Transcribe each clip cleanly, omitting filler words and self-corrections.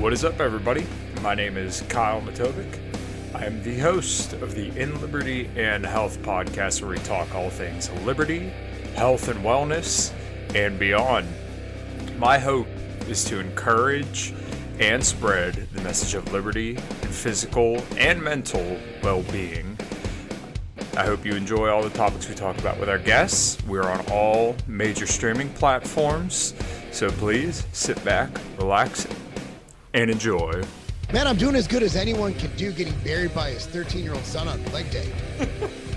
What is up, everybody? My name is Kyle Matovcik. I am the host of the In Liberty and Health podcast, where we talk all things liberty, health, and wellness, and beyond. My hope is to encourage and spread the message of liberty and physical and mental well-being. I hope you enjoy all the topics we talk about with our guests. We're on all major streaming platforms, so please sit back, relax, and enjoy. Man, I'm doing as good as anyone can do getting buried by his 13-year-old son on leg day.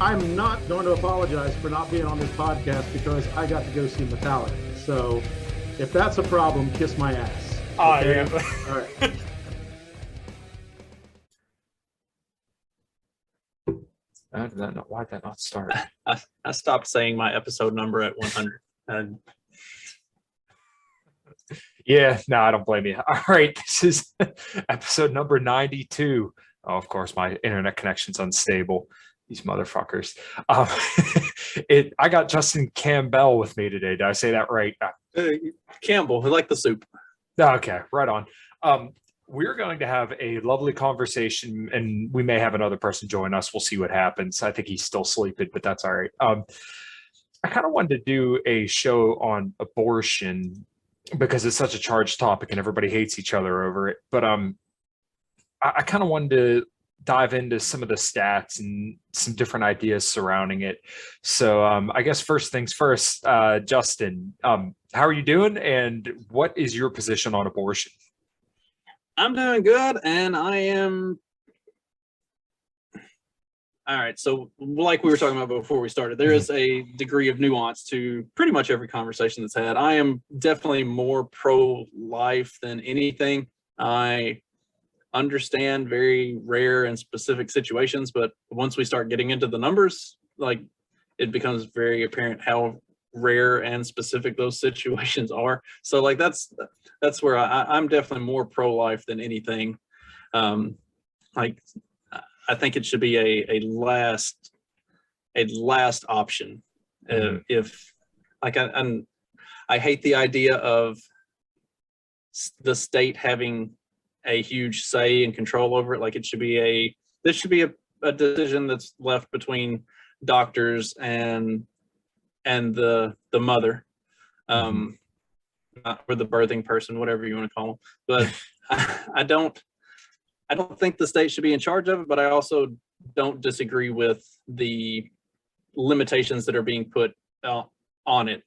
I'm not going to apologize for not being on this podcast because I got to go see Metallica. So if that's a problem, kiss my ass. Okay? Yeah. All right. Why'd that not start? I stopped saying my episode number at 100. Yeah, no, I don't blame you. All right, this is episode number 92. Oh, of course, my internet connection's unstable. These motherfuckers. I got Justin Campbell with me today. Did I say that right? Campbell, I like the soup. Okay, right on. We're going to have a lovely conversation, and we may have another person join us. We'll see what happens. I think he's still sleeping, but that's all right. I kind of wanted to do a show on abortion because it's such a charged topic and everybody hates each other over it. But I kind of wanted to dive into some of the stats and some different ideas surrounding it. So I guess first things first, Justin, how are you doing, and what is your position on abortion? I'm doing good, and I am. All right, so like we were talking about before we started, there is a degree of nuance to pretty much every conversation that's had. I am definitely more pro-life than anything. I understand very rare and specific situations, but once we start getting into the numbers, like, it becomes very apparent how rare and specific those situations are. So like that's where I'm definitely more pro-life than anything. Like, I think it should be a last option. If like I hate the idea of the state having a huge say and control over it. Like, this should be a decision that's left between doctors and the mother, or the birthing person, whatever you want to call them. But I don't think the state should be in charge of it, but I also don't disagree with the limitations that are being put on it,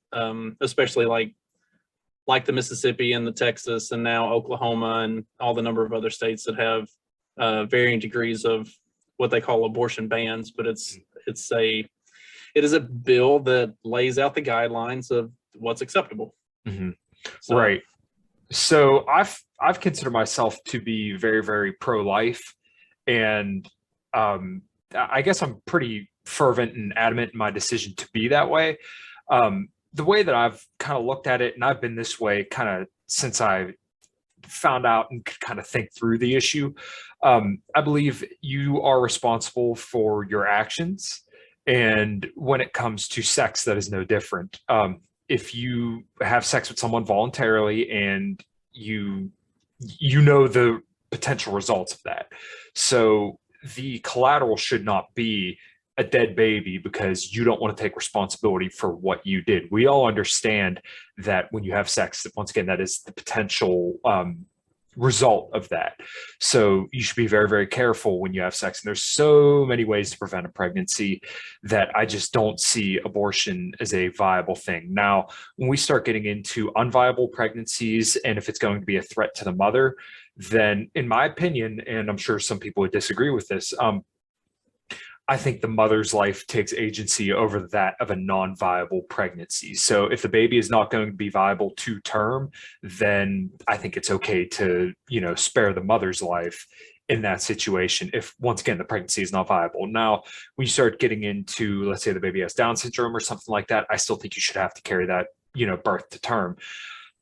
especially like the Mississippi and the Texas and now Oklahoma and all the number of other states that have varying degrees of what they call abortion bans. But it is a bill that lays out the guidelines of what's acceptable. Mm-hmm. So, right. So I've considered myself to be very, very pro-life, and I guess I'm pretty fervent and adamant in my decision to be that way. The way that I've kind of looked at it, and I've been this way kind of since I found out and could kind of think through the issue. I believe you are responsible for your actions, and when it comes to sex, that is no different. If you have sex with someone voluntarily and you know the potential results of that. So the collateral should not be a dead baby because you don't want to take responsibility for what you did. We all understand that when you have sex, once again, that is the potential result of that. So you should be very, very careful when you have sex. And there's so many ways to prevent a pregnancy that I just don't see abortion as a viable thing. Now, when we start getting into unviable pregnancies, and if it's going to be a threat to the mother, then in my opinion, and I'm sure some people would disagree with this, I think the mother's life takes agency over that of a non-viable pregnancy. So if the baby is not going to be viable to term, then I think it's okay to, spare the mother's life in that situation if, once again, the pregnancy is not viable. Now, when you start getting into, let's say the baby has Down syndrome or something like that, I still think you should have to carry that, birth to term.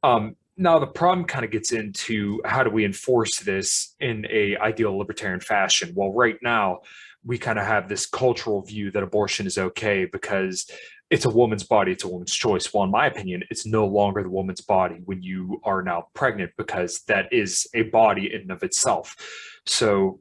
Now, the problem kind of gets into how do we enforce this in a ideal libertarian fashion? Well, right now, we kind of have this cultural view that abortion is okay because it's a woman's body, it's a woman's choice. Well, in my opinion, it's no longer the woman's body when you are now pregnant, because that is a body in and of itself. So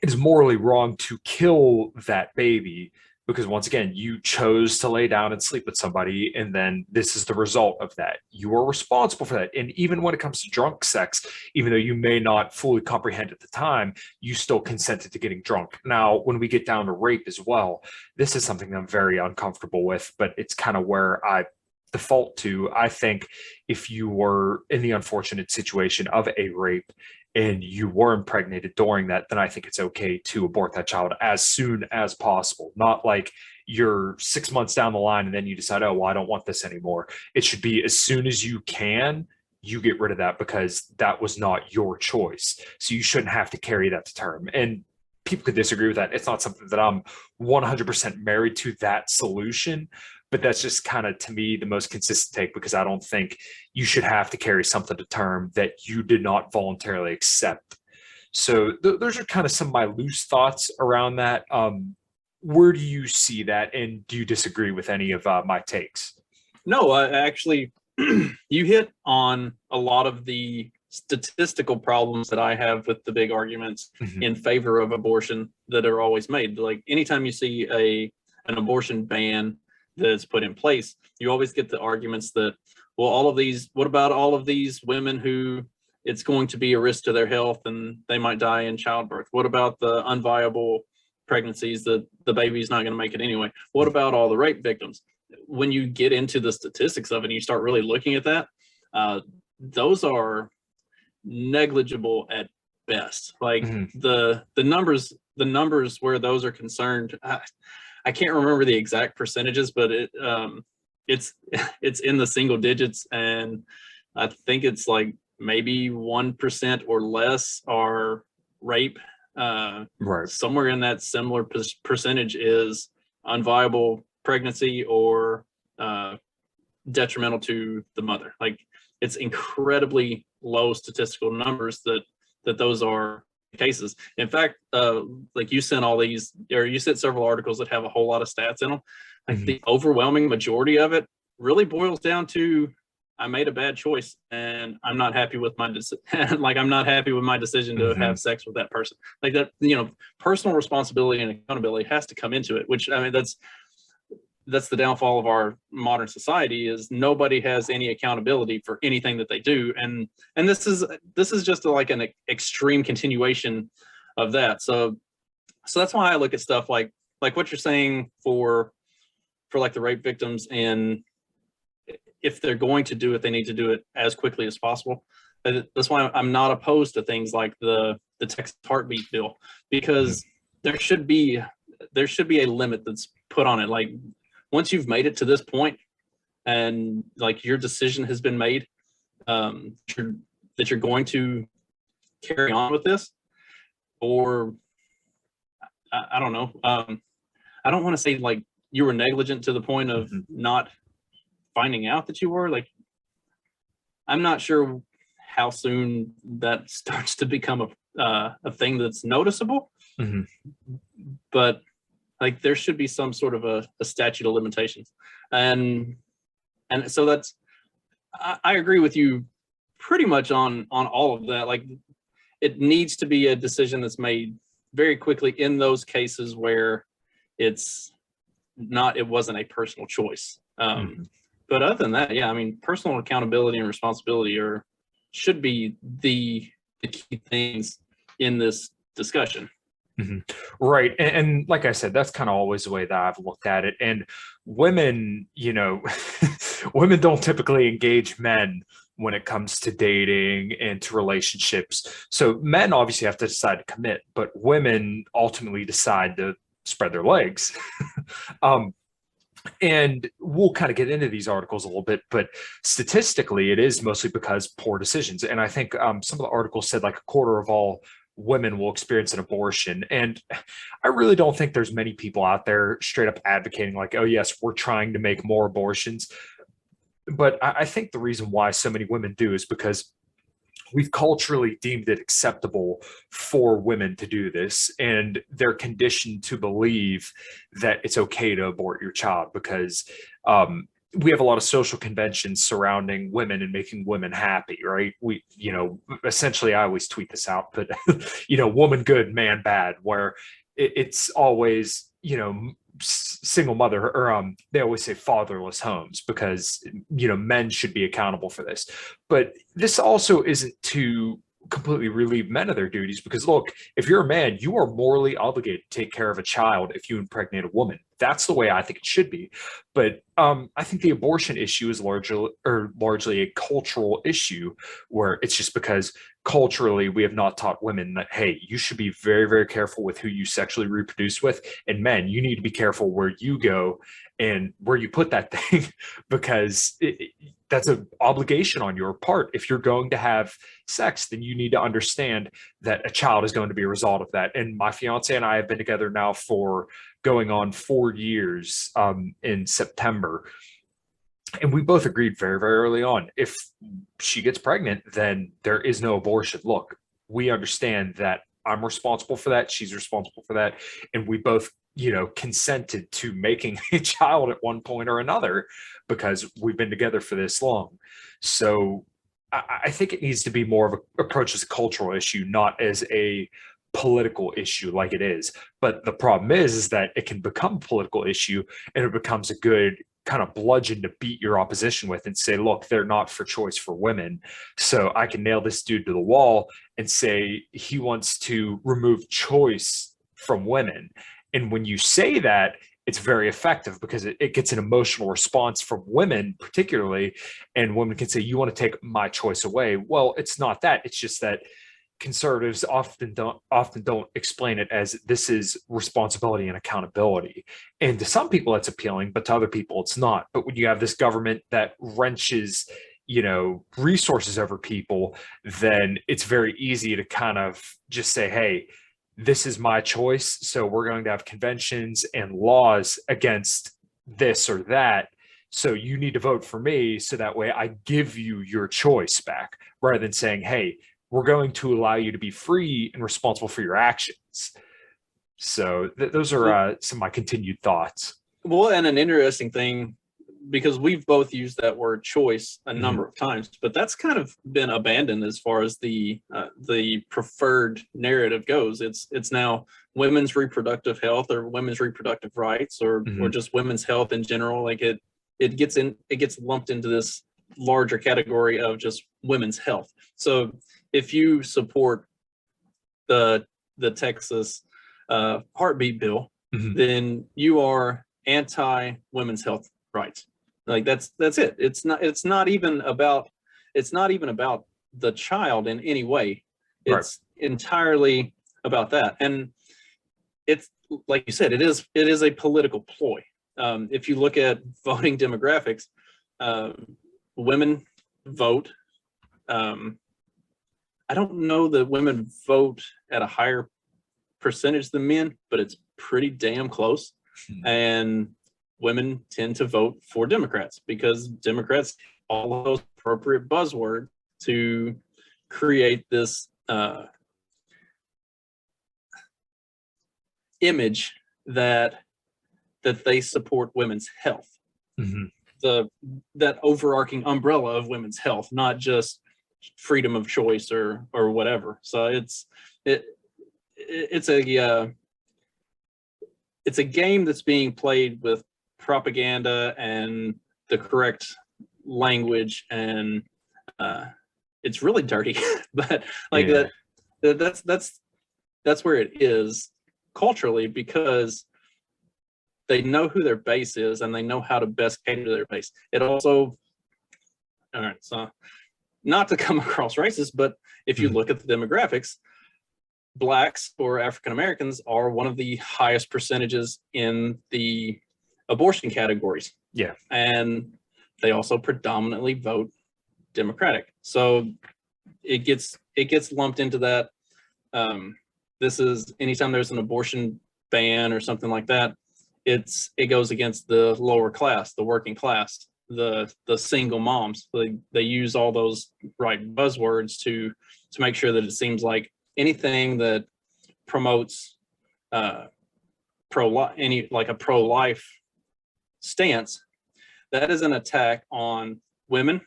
it is morally wrong to kill that baby, because once again, you chose to lay down and sleep with somebody, and then this is the result of that. You are responsible for that. And even when it comes to drunk sex, even though you may not fully comprehend at the time, you still consented to getting drunk. Now, when we get down to rape as well, this is something I'm very uncomfortable with, but it's kind of where I default to. I think if you were in the unfortunate situation of a rape and you were impregnated during that, then I think it's okay to abort that child as soon as possible. Not like you're 6 months down the line and then you decide, oh, well, I don't want this anymore. It should be as soon as you can, you get rid of that, because that was not your choice. So you shouldn't have to carry that to term. And people could disagree with that. It's not something that I'm 100% married to, that solution, but that's just kind of, to me, the most consistent take, because I don't think you should have to carry something to term that you did not voluntarily accept. So those are kind of some of my loose thoughts around that. Where do you see that, and do you disagree with any of my takes? No, actually, you hit on a lot of the statistical problems that I have with the big arguments in favor of abortion that are always made. Like anytime you see an abortion ban that's put in place, you always get the arguments that, well, what about all of these women who it's going to be a risk to their health and they might die in childbirth? What about the unviable pregnancies that the baby's not going to make it anyway? What about all the rape victims? When you get into the statistics of it and you start really looking at that, those are negligible at best. Like the numbers where those are concerned, I can't remember the exact percentages, but it's in the single digits, and I think it's like maybe 1% or less are rape. Right. Somewhere in that similar percentage is unviable pregnancy or detrimental to the mother. Like it's incredibly low statistical numbers that those are cases. In fact, like you sent all these, or you sent several articles that have a whole lot of stats in them. Like the overwhelming majority of it really boils down to, I made a bad choice and I'm not happy with my decision. Like I'm not happy with my decision to have sex with that person. Like that, personal responsibility and accountability has to come into it, which, I mean, that's the downfall of our modern society, is nobody has any accountability for anything that they do. And this is just like an extreme continuation of that. So that's why I look at stuff like what you're saying for like the rape victims, and if they're going to do it, they need to do it as quickly as possible. That's why I'm not opposed to things like the Texas heartbeat bill, because there should be a limit that's put on it. Like once you've made it to this point and like your decision has been made, that you're going to carry on with this, or I don't know. I don't want to say like you were negligent to the point of not finding out that you were. Like, I'm not sure how soon that starts to become a thing that's noticeable, but like there should be some sort of a statute of limitations. And so that's, I agree with you pretty much on all of that. Like it needs to be a decision that's made very quickly in those cases where it wasn't a personal choice. But other than that, yeah, I mean, personal accountability and responsibility should be the key things in this discussion. Right. And like I said, that's kind of always the way that I've looked at it. And women, women don't typically engage men when it comes to dating and to relationships. So men obviously have to decide to commit, but women ultimately decide to spread their legs. And we'll kind of get into these articles a little bit, but statistically, it is mostly because poor decisions. And I think some of the articles said like a quarter of all women will experience an abortion. And I really don't think there's many people out there straight up advocating like, oh, yes, we're trying to make more abortions. But I think the reason why so many women do is because we've culturally deemed it acceptable for women to do this, and they're conditioned to believe that it's okay to abort your child because we have a lot of social conventions surrounding women and making women happy, right? We, essentially, I always tweet this out, but woman good, man bad, where it's always, single mother, or they always say fatherless homes because men should be accountable for this. But this also isn't to completely relieve men of their duties, because look, if you're a man, you are morally obligated to take care of a child if you impregnate a woman. That's the way I think it should be. But I think the abortion issue is largely a cultural issue, where it's just because culturally we have not taught women that, hey, you should be very, very careful with who you sexually reproduce with, and men, you need to be careful where you go and where you put that thing, because that's an obligation on your part. If you're going to have sex, then you need to understand that a child is going to be a result of that. And my fiance and I have been together now for going on 4 years in September. And we both agreed very, very early on, if she gets pregnant, then there is no abortion. Look, we understand that I'm responsible for that. She's responsible for that. And we both, consented to making a child at one point or another because we've been together for this long. So I think it needs to be more of an approach as a cultural issue, not as a political issue like it is. But the problem is that it can become a political issue, and it becomes a good kind of bludgeon to beat your opposition with and say, look, they're not for choice for women. So I can nail this dude to the wall and say he wants to remove choice from women. And when you say that, it's very effective because it gets an emotional response from women, particularly. And women can say, you want to take my choice away. Well, it's not that. It's just that conservatives often don't explain it as this is responsibility and accountability. And to some people that's appealing, but to other people it's not. But when you have this government that wrenches, resources over people, then it's very easy to kind of just say, hey, this is my choice, so we're going to have conventions and laws against this or that. So you need to vote for me, so that way I give you your choice back, rather than saying, hey, we're going to allow you to be free and responsible for your actions. So those are some of my continued thoughts. Well, and an interesting thing, because we've both used that word choice a number of times, but that's kind of been abandoned as far as the preferred narrative goes. It's now women's reproductive health, or women's reproductive rights, or just women's health in general. Like it gets lumped into this larger category of just women's health. So if you support the Texas heartbeat bill, then you are anti women's health rights. Like that's it. It's not even about the child in any way. It's entirely about that. And it's like you said, it is a political ploy. If you look at voting demographics, women vote. I don't know that women vote at a higher percentage than men, but it's pretty damn close. And women tend to vote for Democrats because Democrats all of those appropriate buzzwords to create this image that they support women's health. That overarching umbrella of women's health, not just freedom of choice or whatever. So it's a game that's being played with propaganda and the correct language, and it's really dirty. But like that's where it is culturally, because they know who their base is and they know how to best cater to their base. It also, all right, so not to come across racist, but if you look at the demographics, Blacks or African Americans are one of the highest percentages in the abortion categories. Yeah. And they also predominantly vote Democratic. So it gets lumped into that. This is anytime there's an abortion ban or something like that, it goes against the lower class, the working class, the single moms. They use all those right buzzwords to make sure that it seems like anything that promotes a pro-life stance, that is an attack on women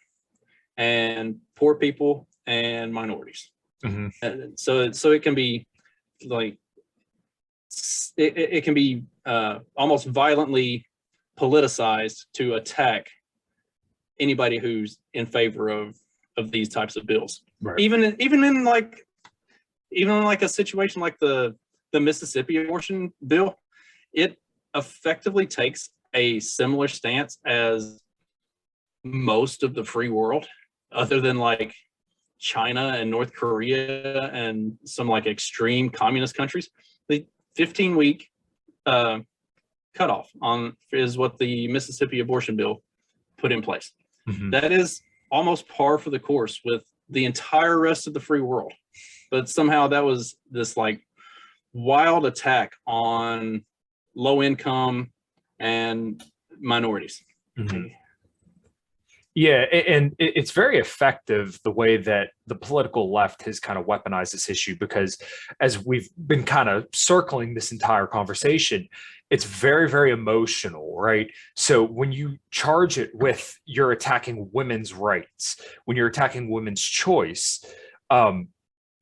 and poor people and minorities. Mm-hmm. And so it can be like it can be almost violently politicized to attack anybody who's in favor of these types of bills. Right. Even in like a situation like the Mississippi abortion bill, it effectively takes a similar stance as most of the free world, other than like China and North Korea and some like extreme communist countries. The 15-week cutoff is what the Mississippi abortion bill put in place. Mm-hmm. That is almost par for the course with the entire rest of the free world. But somehow that was this like wild attack on low income and minorities. Mm-hmm. Yeah, and it's very effective the way that the political left has kind of weaponized this issue, because as we've been kind of circling this entire conversation, it's very, very emotional, right? So when you charge it with you're attacking women's rights, when you're attacking women's choice,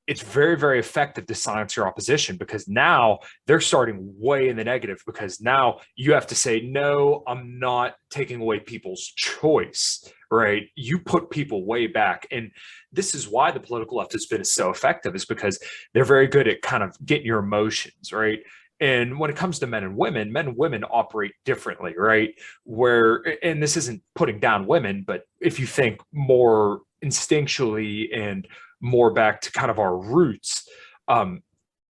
it's very, very effective to silence your opposition, because now they're starting way in the negative, because now you have to say, no, I'm not taking away people's choice, right? You put people way back. And this is why the political left has been so effective, is because they're very good at kind of getting your emotions, right? And when it comes to men and women operate differently, right? And this isn't putting down women, but if you think more instinctually and more back to kind of our roots,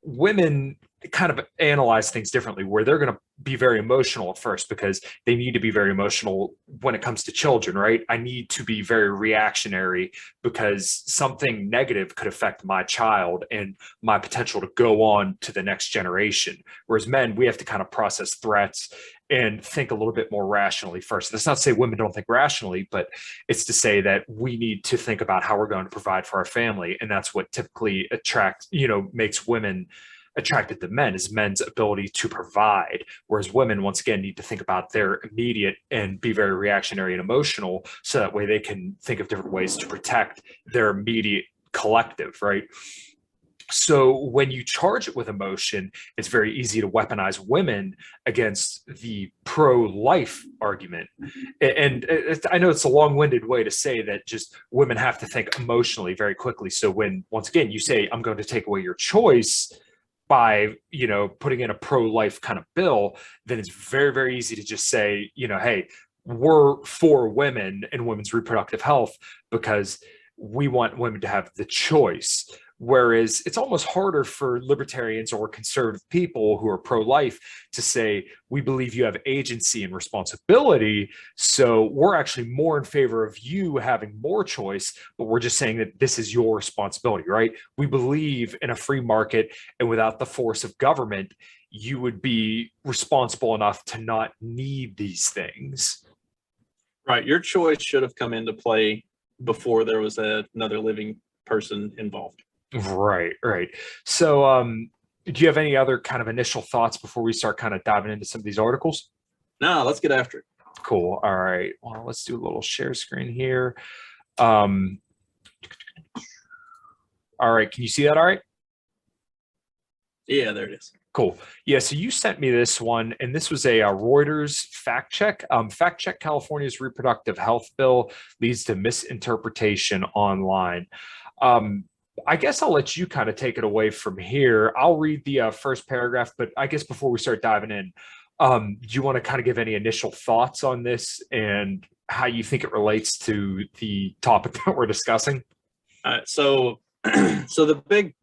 women kind of analyze things differently, where they're going to be very emotional at first because they need to be very emotional when it comes to children, right? I need to be very reactionary because something negative could affect my child and my potential to go on to the next generation. Whereas men, we have to kind of process threats and think a little bit more rationally first. That's not to say women don't think rationally, but it's to say that we need to think about how we're going to provide for our family. And that's what typically makes women attracted to men, is men's ability to provide. Whereas women, once again, need to think about their immediate and be very reactionary and emotional, so that way they can think of different ways to protect their immediate collective, right? So when you charge it with emotion, it's very easy to weaponize women against the pro-life argument. And I know it's a long-winded way to say that just women have to think emotionally very quickly. So when, once again, you say, I'm going to take away your choice by, putting in a pro-life kind of bill, then it's very, very easy to just say, hey, we're for women and women's reproductive health because we want women to have the choice. Whereas it's almost harder for libertarians or conservative people who are pro-life to say, we believe you have agency and responsibility, so we're actually more in favor of you having more choice, but we're just saying that this is your responsibility, right? We believe in a free market, and without the force of government, you would be responsible enough to not need these things. Right. Your choice should have come into play before there was another living person involved. Right. So, do you have any other kind of initial thoughts before we start kind of diving into some of these articles? No, let's get after it. Cool. All right. Well, let's do a little share screen here. All right. Can you see that all right? Yeah, there it is. Cool. Yeah. So you sent me this one, and this was a Reuters fact check. Fact check California's reproductive health bill leads to misinterpretation online. I guess I'll let you kind of take it away from here. I'll read the first paragraph, but I guess before we start diving in, do you want to kind of give any initial thoughts on this and how you think it relates to the topic that we're discussing? So the big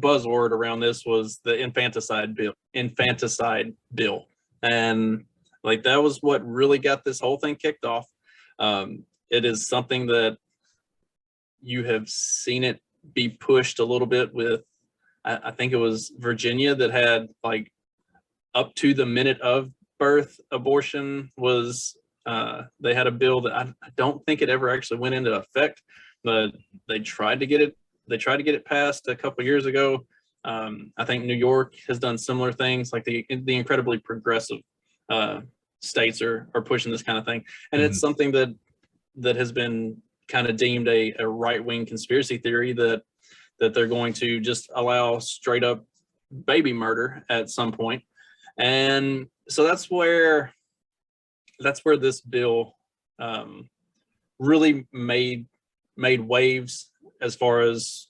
buzzword around this was the infanticide bill, and like that was what really got this whole thing kicked off. It is something that you have seen it be pushed a little bit with, I think it was Virginia, that had like up to the minute of birth abortion was They had a bill that I don't think it ever actually went into effect, but they tried to get it. They tried to get it passed a couple years ago. I think New York has done similar things, like the incredibly progressive states are pushing this kind of thing, and it's something that has been kind of deemed a right-wing conspiracy theory that they're going to just allow straight up baby murder at some point. And so that's where this bill really made waves as far as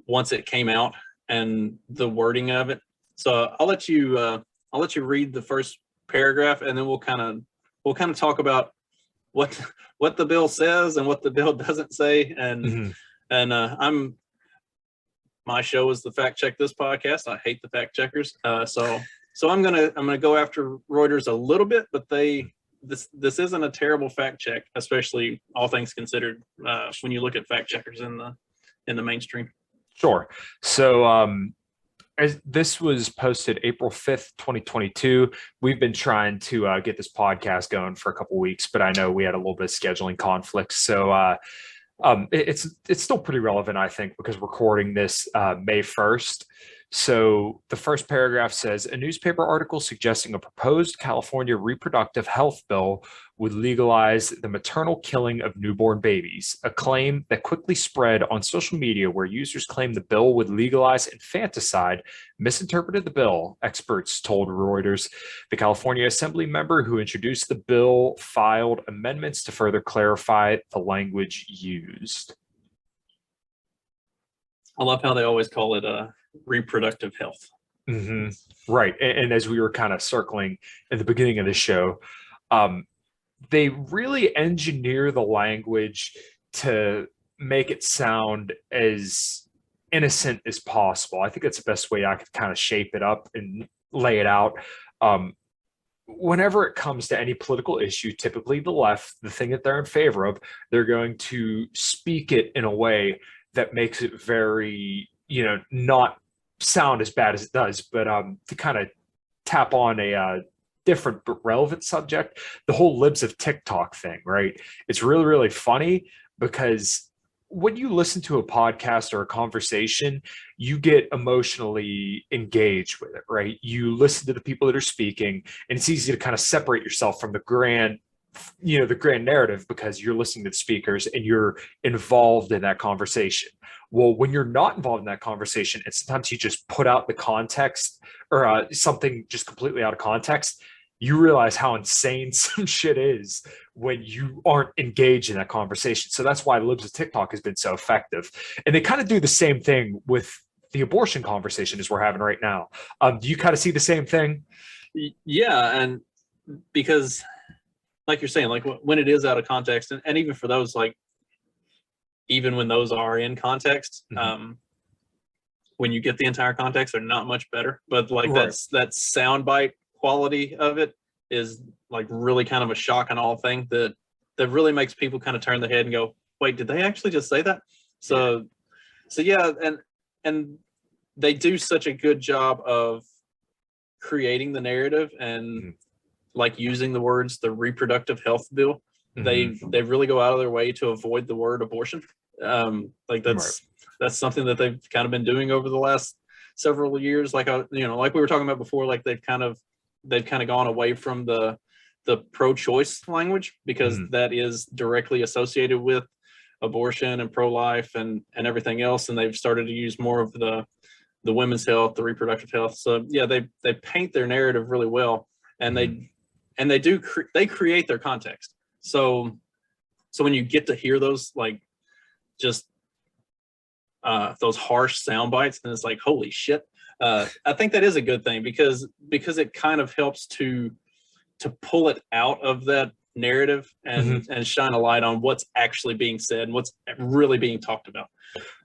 once it came out and the wording of it. So I'll let you read the first paragraph, and then we'll kind of talk about what the bill says and what the bill doesn't say. And my show is the Fact Check This podcast. I hate the fact checkers. So I'm gonna go after Reuters a little bit, but this isn't a terrible fact check, especially all things considered, when you look at fact checkers in the mainstream. Sure. So as this was posted April 5th, 2022. We've been trying to get this podcast going for a couple weeks, but I know we had a little bit of scheduling conflicts. So it's still pretty relevant, I think, because we're recording this May 1st. So the first paragraph says, a newspaper article suggesting a proposed California reproductive health bill would legalize the maternal killing of newborn babies, a claim that quickly spread on social media where users claimed the bill would legalize infanticide, misinterpreted the bill, experts told Reuters. The California Assembly member who introduced the bill filed amendments to further clarify the language used. I love how they always call it reproductive health. Right. And as we were kind of circling at the beginning of the show, they really engineer the language to make it sound as innocent as possible. I think that's the best way I could kind of shape it up and lay it out. Whenever it comes to any political issue, typically the left, the thing that they're in favor of, they're going to speak it in a way that makes it very, not sound as bad as it does, but to kind of tap on a different but relevant subject, the whole libs of TikTok thing, right? It's really, really funny because when you listen to a podcast or a conversation, you get emotionally engaged with it, right? You listen to the people that are speaking, and it's easy to kind of separate yourself from the grand narrative because you're listening to the speakers and you're involved in that conversation. Well, when you're not involved in that conversation, and sometimes you just put out the context or something just completely out of context, you realize how insane some shit is when you aren't engaged in that conversation. So that's why Libs of TikTok has been so effective. And they kind of do the same thing with the abortion conversation as we're having right now. Do you kind of see the same thing? Yeah, and because like you're saying, like when it is out of context, and even for those, like even when those are in context, when you get the entire context, they're not much better. But like that soundbite quality of it is like really kind of a shock and awe thing that really makes people kind of turn their head and go, wait, did they actually just say that? So yeah, and they do such a good job of creating the narrative and like using the words, the reproductive health bill. They really go out of their way to avoid the word abortion. Like that's something that they've kind of been doing over the last several years. Like like we were talking about before, like they've kind of gone away from the pro-choice language because that is directly associated with abortion and pro-life and everything else, and they've started to use more of the women's health, the reproductive health. So yeah, they paint their narrative really well, and they create their context. So when you get to hear those like just those harsh sound bites, and it's like, holy shit. I think that is a good thing because it kind of helps to pull it out of that narrative and shine a light on what's actually being said and what's really being talked about.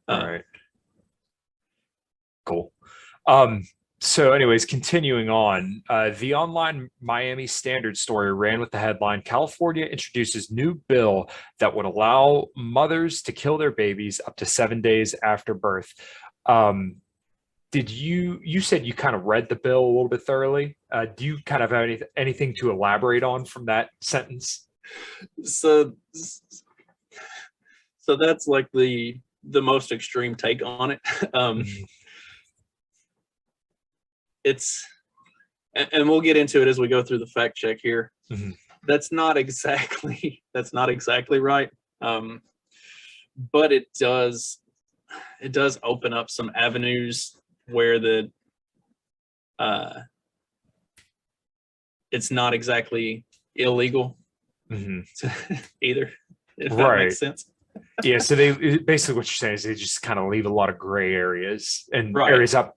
All right. Cool. So anyways, continuing on, the online Miami Standard story ran with the headline, California introduces new bill that would allow mothers to kill their babies up to 7 days after birth. did you said you kind of read the bill a little bit thoroughly? Do you kind of have anything to elaborate on from that sentence? So that's like the most extreme take on it. It's, and we'll get into it as we go through the fact check here. That's not exactly right. But it does open up some avenues where it's not exactly illegal either, if that makes sense. Yeah, so they basically, what you're saying is they just kind of leave a lot of gray areas and areas up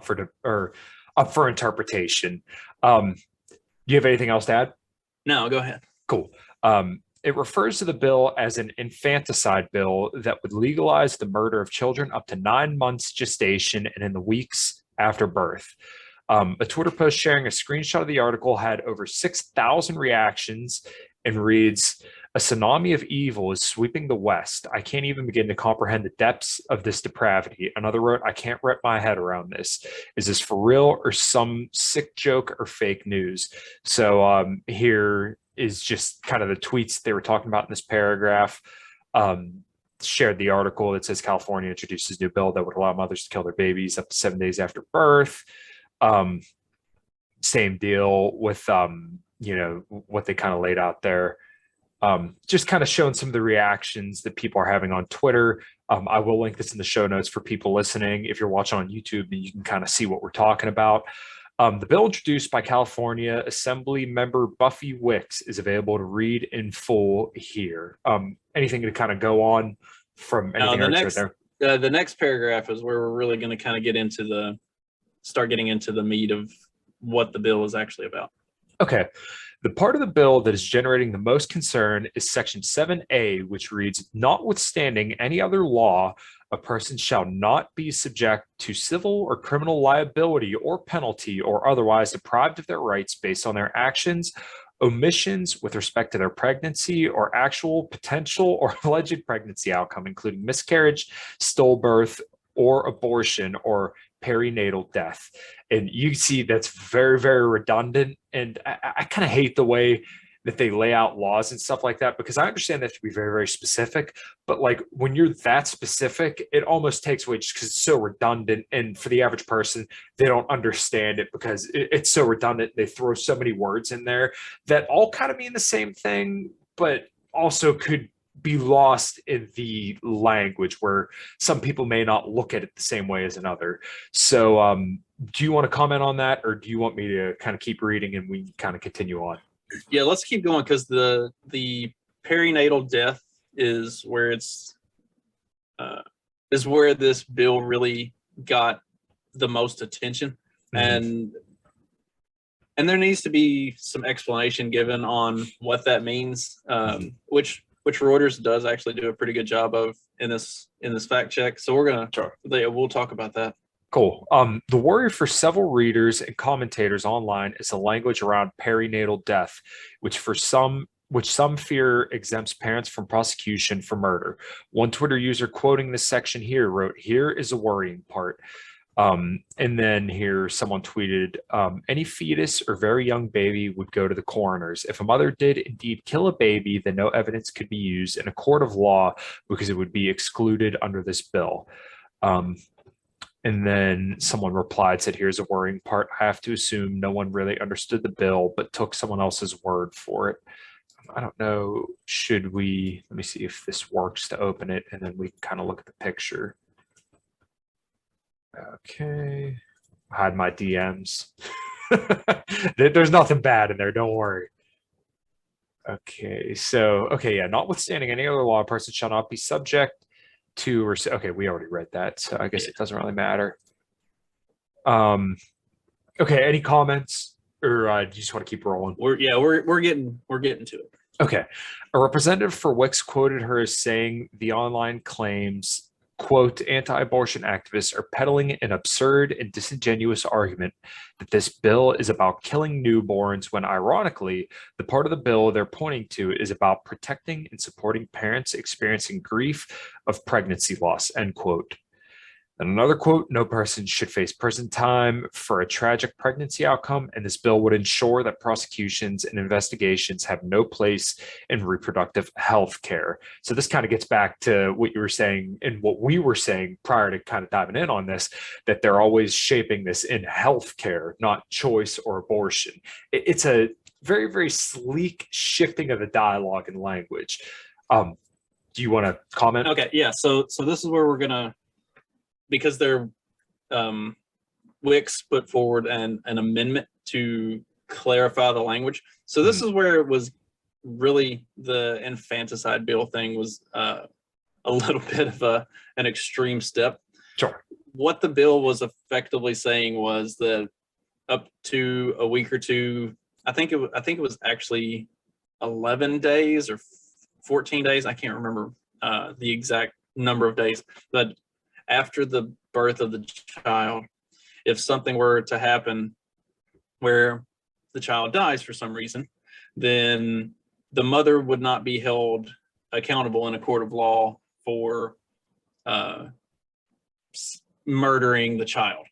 for interpretation. Do you have anything else to add? No, go ahead. Cool. It refers to the bill as an infanticide bill that would legalize the murder of children up to 9 months gestation and in the weeks after birth. A Twitter post sharing a screenshot of the article had over 6,000 reactions and reads, "A tsunami of evil is sweeping the West. I can't even begin to comprehend the depths of this depravity." Another wrote, "I can't wrap my head around this. Is this for real or some sick joke or fake news?" So here is just kind of the tweets they were talking about in this paragraph. Shared the article that says California introduces new bill that would allow mothers to kill their babies up to 7 days after birth. Same deal with what they kind of laid out there. Just kind of showing some of the reactions that people are having on Twitter. I will link this in the show notes for people listening. If you're watching on YouTube, you can kind of see what we're talking about. The bill introduced by California Assembly member Buffy Wicks is available to read in full here. Anything to kind of go on from anything right there? The next paragraph is where we're really going to kind of start getting into the meat of what the bill is actually about. Okay. The part of the bill that is generating the most concern is Section 7A, which reads, "Notwithstanding any other law, a person shall not be subject to civil or criminal liability or penalty or otherwise deprived of their rights based on their actions, omissions with respect to their pregnancy or actual, potential, or alleged pregnancy outcome, including miscarriage, stillbirth, or abortion, or perinatal death." And you see that's very, very redundant. And I kind of hate the way that they lay out laws and stuff like that, because I understand that to be very, very specific. But like when you're that specific, it almost takes away just because it's so redundant. And for the average person, they don't understand it because it's so redundant. They throw so many words in there that all kind of mean the same thing, but also could be lost in the language where some people may not look at it the same way as another. So do you want to comment on that, or do you want me to kind of keep reading and we kind of continue on? Yeah, let's keep going, because the perinatal death is where this bill really got the most attention. And there needs to be some explanation given on what that means, which Reuters does actually do a pretty good job of in this fact check. So we'll talk about that. Cool. The worry for several readers and commentators online is the language around perinatal death, which some fear exempts parents from prosecution for murder. One Twitter user quoting this section here wrote, "Here is a worrying part." And then here someone tweeted, "Any fetus or very young baby would go to the coroners. If a mother did indeed kill a baby, then no evidence could be used in a court of law because it would be excluded under this bill." And then someone replied, said, "Here's a worrying part. I have to assume no one really understood the bill, but took someone else's word for it." I don't know. Let me see if this works to open it, and then we can kind of look at the picture. Okay. Hide my DMs. There's nothing bad in there. Don't worry. Okay. So, yeah. Notwithstanding any other law, a person shall not be subject to, okay, we already read that. So I guess it doesn't really matter. Okay. Any comments, or do you just want to keep rolling? We're getting to it. Okay. A representative for Wicks quoted her as saying the online claims, quote, "Anti-abortion activists are peddling an absurd and disingenuous argument that this bill is about killing newborns, when ironically, the part of the bill they're pointing to is about protecting and supporting parents experiencing grief of pregnancy loss," end quote. And another quote, no person should face prison time for a tragic pregnancy outcome, and this bill would ensure that prosecutions and investigations have no place in reproductive health care. So this kind of gets back to what you were saying and what we were saying prior to kind of diving in on this, that they're always shaping this in health care, not choice or abortion. It's a very, very sleek shifting of the dialogue and language. Do you want to comment? Okay, yeah. So this is where we're gonna, because they're Wicks put forward an amendment to clarify the language. So this is where it was really the infanticide bill thing was a little bit of an extreme step. Sure. What the bill was effectively saying was that up to a week or two, I think it was actually 11 days or 14 days. I can't remember the exact number of days, but after the birth of the child, if something were to happen where the child dies for some reason, then the mother would not be held accountable in a court of law for murdering the child.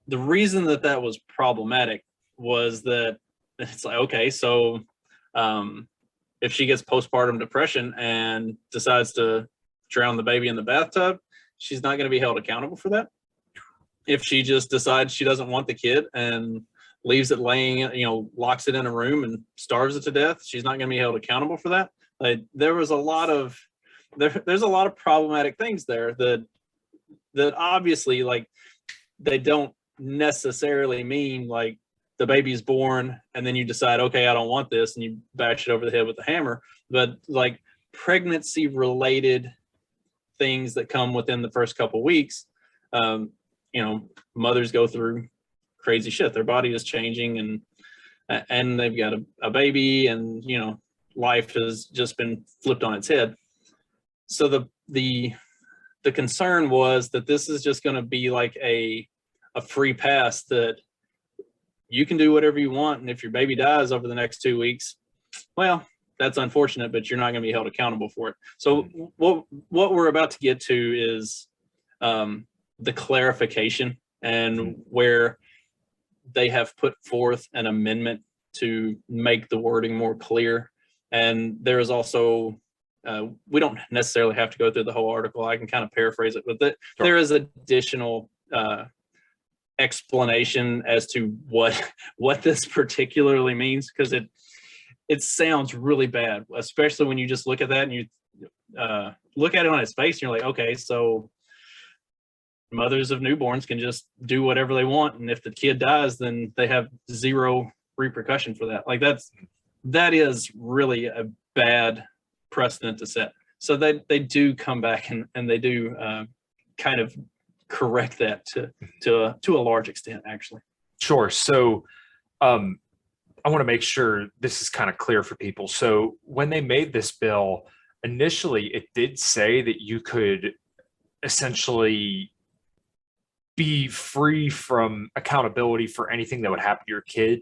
The reason that was problematic was that it's like, okay, so if she gets postpartum depression and decides to drown the baby in the bathtub, she's not going to be held accountable for that. If she just decides she doesn't want the kid and leaves it laying, locks it in a room and starves it to death, she's not going to be held accountable for that. Like, there's a lot of problematic things there that obviously, like, they don't necessarily mean like the baby's born and then you decide, okay, I don't want this, and you bash it over the head with a hammer. But like pregnancy related things that come within the first couple weeks, mothers go through crazy shit. Their body is changing and they've got a baby, and life has just been flipped on its head. So the concern was that this is just going to be like a free pass, that you can do whatever you want, and if your baby dies over the next 2 weeks, well, that's unfortunate, but you're not going to be held accountable for it. So what we're about to get to is the clarification, and where they have put forth an amendment to make the wording more clear. And there is also, we don't necessarily have to go through the whole article. I can kind of paraphrase it, but there is additional explanation as to what this particularly means, because it sounds really bad, especially when you just look at that and you look at it on its face and you're like, okay, so mothers of newborns can just do whatever they want, and if the kid dies, then they have zero repercussion for that. Like, that is really a bad precedent to set. So they do come back and they do kind of correct that to a large extent, actually. Sure. So I want to make sure this is kind of clear for people. So when they made this bill, initially it did say that you could essentially be free from accountability for anything that would happen to your kid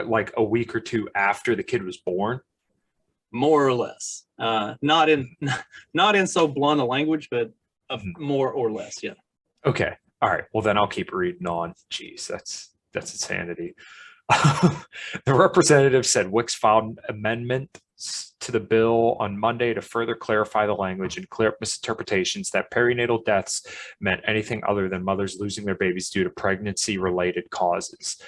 like a week or two after the kid was born. More or less. Not in so blunt a language, but more or less, yeah. Okay. All right. Well, then I'll keep reading on. Jeez, that's insanity. The representative said Wicks filed amendments to the bill on Monday to further clarify the language and clear up misinterpretations that perinatal deaths meant anything other than mothers losing their babies due to pregnancy-related causes.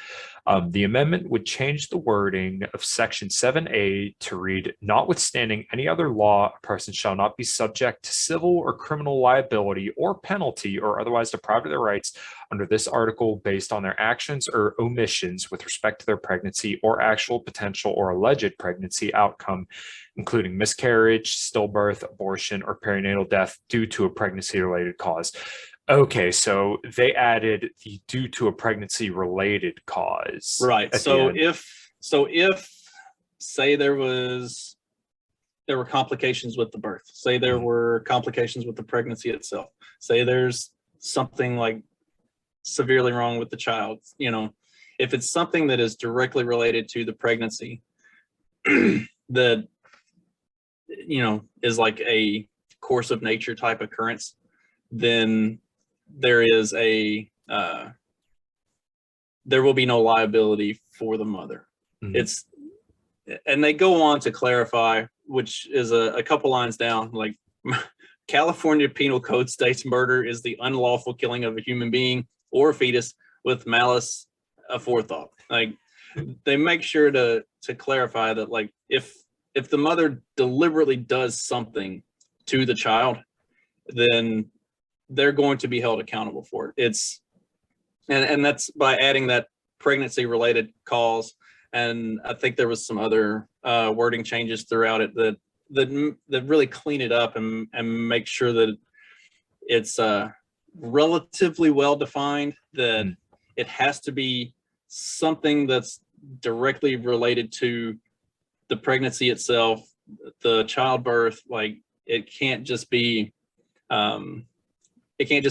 The amendment would change the wording of Section 7A to read, notwithstanding any other law, a person shall not be subject to civil or criminal liability or penalty or otherwise deprived of their rights under this article based on their actions or omissions with respect to their pregnancy or actual potential or alleged pregnancy outcome, including miscarriage, stillbirth, abortion, or perinatal death due to a pregnancy-related cause. Okay, so they added the due to a pregnancy-related cause. Right. So if say there were complications with the birth, say there were complications with the pregnancy itself, say there's something like severely wrong with the child, if it's something that is directly related to the pregnancy, that is like a course of nature type occurrence, then there is there will be no liability for the mother. And they go on to clarify, which is a couple lines down, like California Penal Code states murder is the unlawful killing of a human being or a fetus with malice aforethought. Like, they make sure to clarify that, like, if the mother deliberately does something to the child, then they're going to be held accountable for it. And that's by adding that pregnancy related cause. And I think there was some other wording changes throughout it that really clean it up and make sure that it's relatively well defined, that it has to be something that's directly related to the pregnancy itself, the childbirth. Like, it can't just be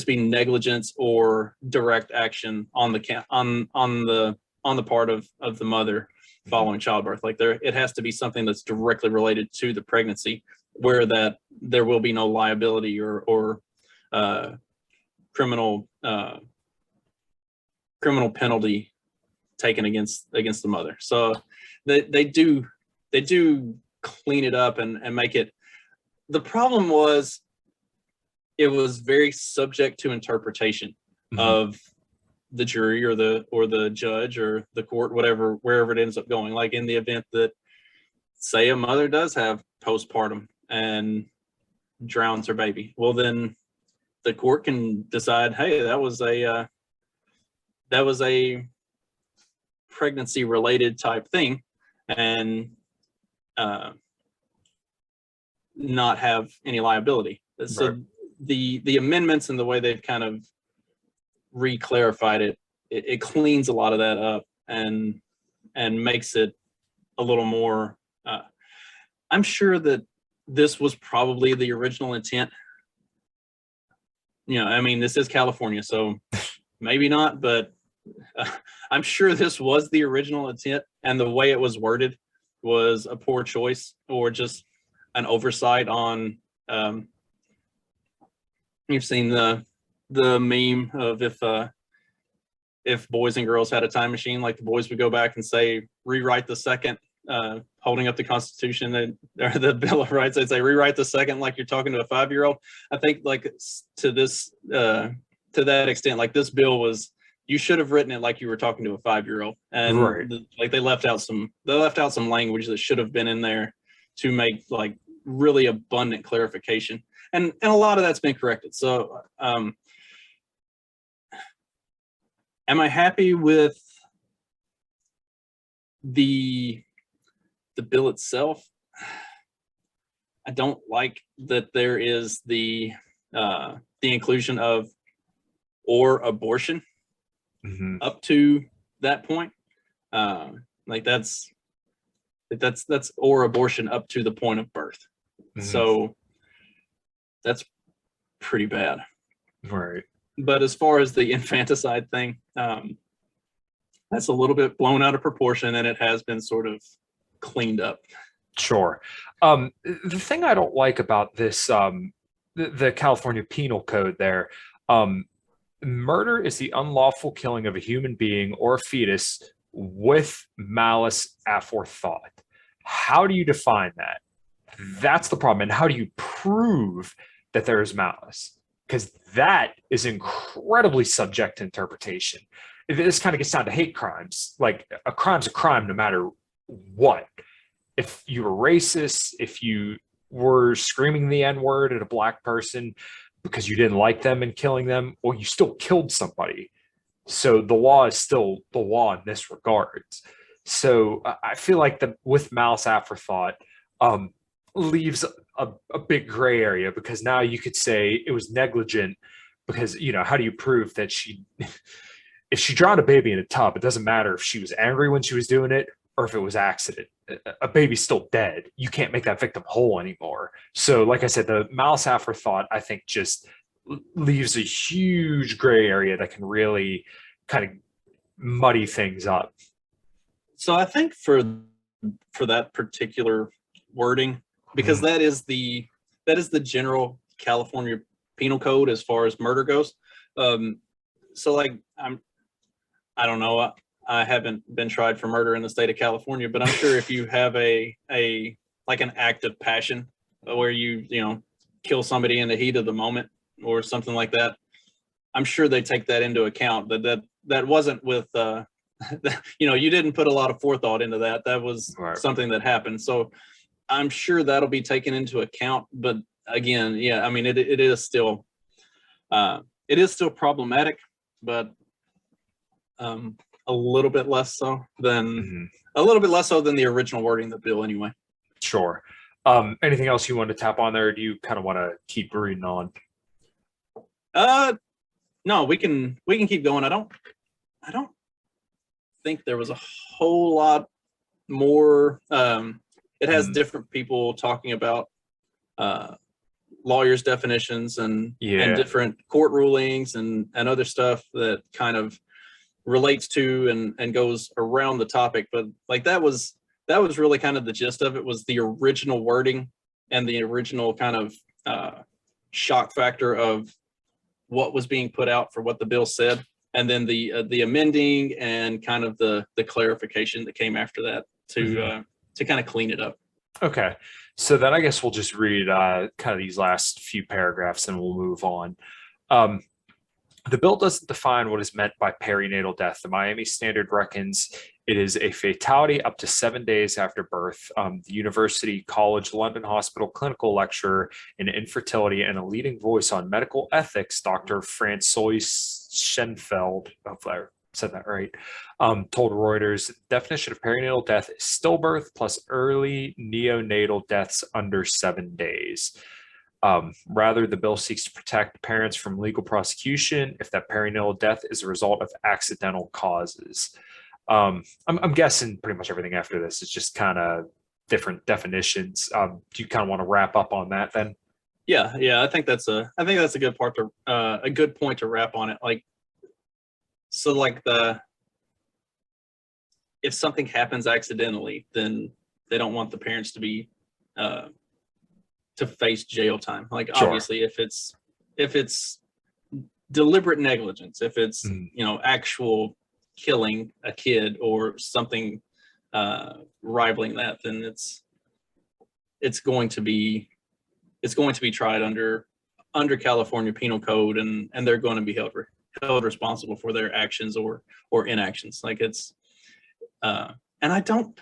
negligence or direct action on the part of the mother following childbirth. Like, it has to be something that's directly related to the pregnancy, where that there will be no liability or criminal penalty taken against the mother. So they do clean it up and make it. The problem was, it was very subject to interpretation of the jury or the judge or the court, wherever it ends up going. Like, in the event that, say, a mother does have postpartum and drowns her baby, well, then the court can decide, hey, that was a pregnancy related type thing, and not have any liability. So the amendments and the way they've kind of re-clarified it cleans a lot of that up and makes it a little more. I'm sure that this was probably the original intent. I mean, this is California, so maybe not, but I'm sure this was the original intent, and the way it was worded was a poor choice or just an oversight on. You've seen the meme of if boys and girls had a time machine, like, the boys would go back and say, rewrite the second, holding up the Constitution or the Bill of Rights. They'd say, rewrite the second, like you're talking to a 5-year-old. I think, like, to that extent, like, this bill was, you should have written it like you were talking to a 5-year-old, and like they left out some language that should have been in there to make, like, really abundant clarification, and a lot of that's been corrected. So am I happy with the bill itself? I don't like that there is the inclusion of or abortion up to that point. Like, that's or abortion up to the point of birth. So that's pretty bad. Right. But as far as the infanticide thing, that's a little bit blown out of proportion, and it has been sort of cleaned up. Sure. The thing I don't like about this, the California Penal Code there, murder is the unlawful killing of a human being or a fetus with malice aforethought. How do you define that? That's the problem. And how do you prove that there is malice? Because that is incredibly subject to interpretation. This kind of gets down to hate crimes. Like, a crime's a crime no matter what. If you were racist, if you were screaming the N-word at a black person because you didn't like them and killing them, well, you still killed somebody. So the law is still the law in this regard. So I feel like with malice aforethought leaves a big gray area, because now you could say it was negligent because, how do you prove that if she drowned a baby in a tub, it doesn't matter if she was angry when she was doing it or if it was accident. A baby's still dead. You can't make that victim whole anymore. So, like I said, the malice aforethought, I think, just leaves a huge gray area that can really kind of muddy things up. So I think for that particular wording, because that is the general California penal code as far as murder goes. So like I don't know. I haven't been tried for murder in the state of California, but I'm sure if you have a like an act of passion where you kill somebody in the heat of the moment or something like that, I'm sure they take that into account. That wasn't with you didn't put a lot of forethought into that. That was something that happened. So I'm sure that'll be taken into account. But again, yeah, I mean it is still problematic, but a little bit less so than the original wording of the bill anyway. Sure. Anything else you want to tap on there, or do you kind of want to keep reading on? No, we can keep going. I don't think there was a whole lot more. It has different people talking about lawyers' definitions and different court rulings and other stuff that kind of relates to and goes around the topic. But like that was really kind of the gist of it, was the original wording and the original kind of shock factor of what was being put out for what the bill said, and then the amending and kind of the clarification that came after that to kind of clean it up. Okay, so then I guess we'll just read kind of these last few paragraphs and we'll move on. The bill doesn't define what is meant by perinatal death. The Miami Standard reckons it is a fatality up to 7 days after birth. The University College London Hospital clinical lecturer in infertility and a leading voice on medical ethics, Dr. Francois Schenfeld, hopefully I said that right, told Reuters the definition of perinatal death is stillbirth plus early neonatal deaths under 7 days. Rather, the bill seeks to protect parents from legal prosecution if that perinatal death is a result of accidental causes. I'm guessing pretty much everything after this is just kind of different definitions. Do you kind of want to wrap up on that then? Yeah, I think that's a good part to a good point to wrap on it. Like, so like if something happens accidentally, then they don't want the parents to be to face jail time. Like, obviously, if it's deliberate negligence, if it's actual killing a kid or something rivaling that, then it's going to be tried under California Penal Code, and they're going to be held responsible for their actions or inactions. Like it's and I don't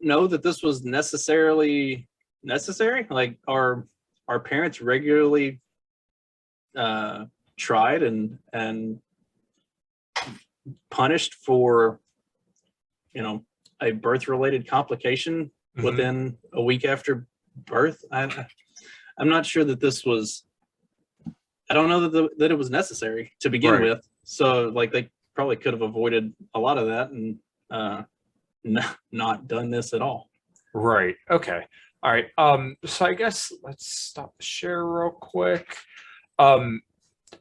know that this was necessarily necessary. Like, are parents regularly tried and punished for a birth related complication within a week after birth? I'm not sure that this was. I don't know that it was necessary to begin with. So like they probably could have avoided a lot of that and not done this at all. Right. Okay. All right. So I guess let's stop the share real quick.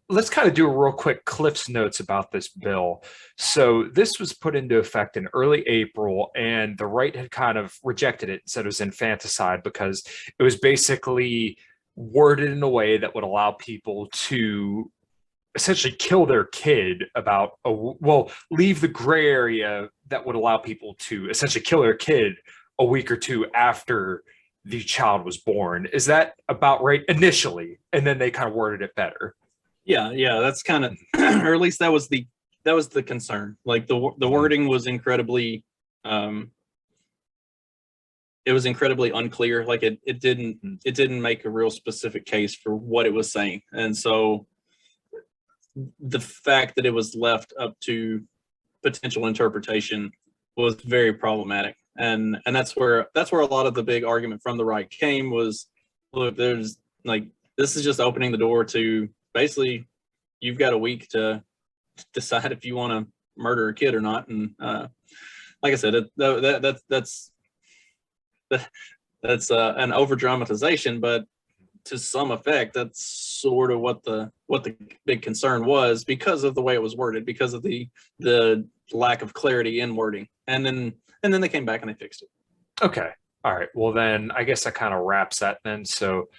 Let's kind of do a real quick Cliff's notes about this bill. So this was put into effect in early April, and the right had kind of rejected it and said it was infanticide because it was basically worded in a way that would allow people to essentially kill their kid leave the gray area that would allow people to essentially kill their kid a week or two after the child was born. Is that about right initially? And then they kind of worded it better. Yeah, that's kind of, or at least that was the concern. Like the wording was incredibly, it was incredibly unclear. Like it didn't make a real specific case for what it was saying, and so the fact that it was left up to potential interpretation was very problematic. And that's where a lot of the big argument from the right came was, look, there's like, this is just opening the door to basically you've got a week to decide if you want to murder a kid or not. And like I said, that's an over dramatization, but to some effect, that's sort of what the big concern was, because of the way it was worded, because of the lack of clarity in wording. And then they came back and they fixed it. Okay. All right. Well, then I guess that kind of wraps that then. So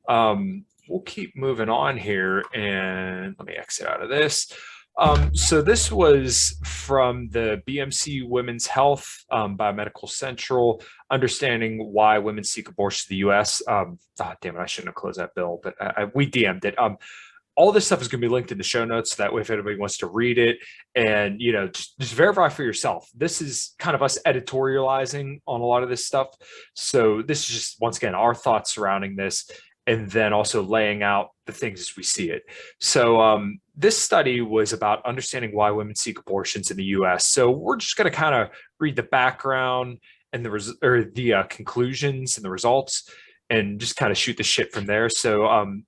We'll keep moving on here, and let me exit out of this. So this was from the BMC Women's Health Biomedical Central, understanding why women seek abortion in the U.S. Damn it, I shouldn't have closed that bill, but we DM'd it. All this stuff is going to be linked in the show notes. So that way, if anybody wants to read it and, just verify for yourself. This is kind of us editorializing on a lot of this stuff. So this is just, once again, our thoughts surrounding this, and then also laying out the things as we see it. So this study was about understanding why women seek abortions in the U.S. So we're just going to kind of read the background and the conclusions and the results, and just kind of shoot the shit from there. So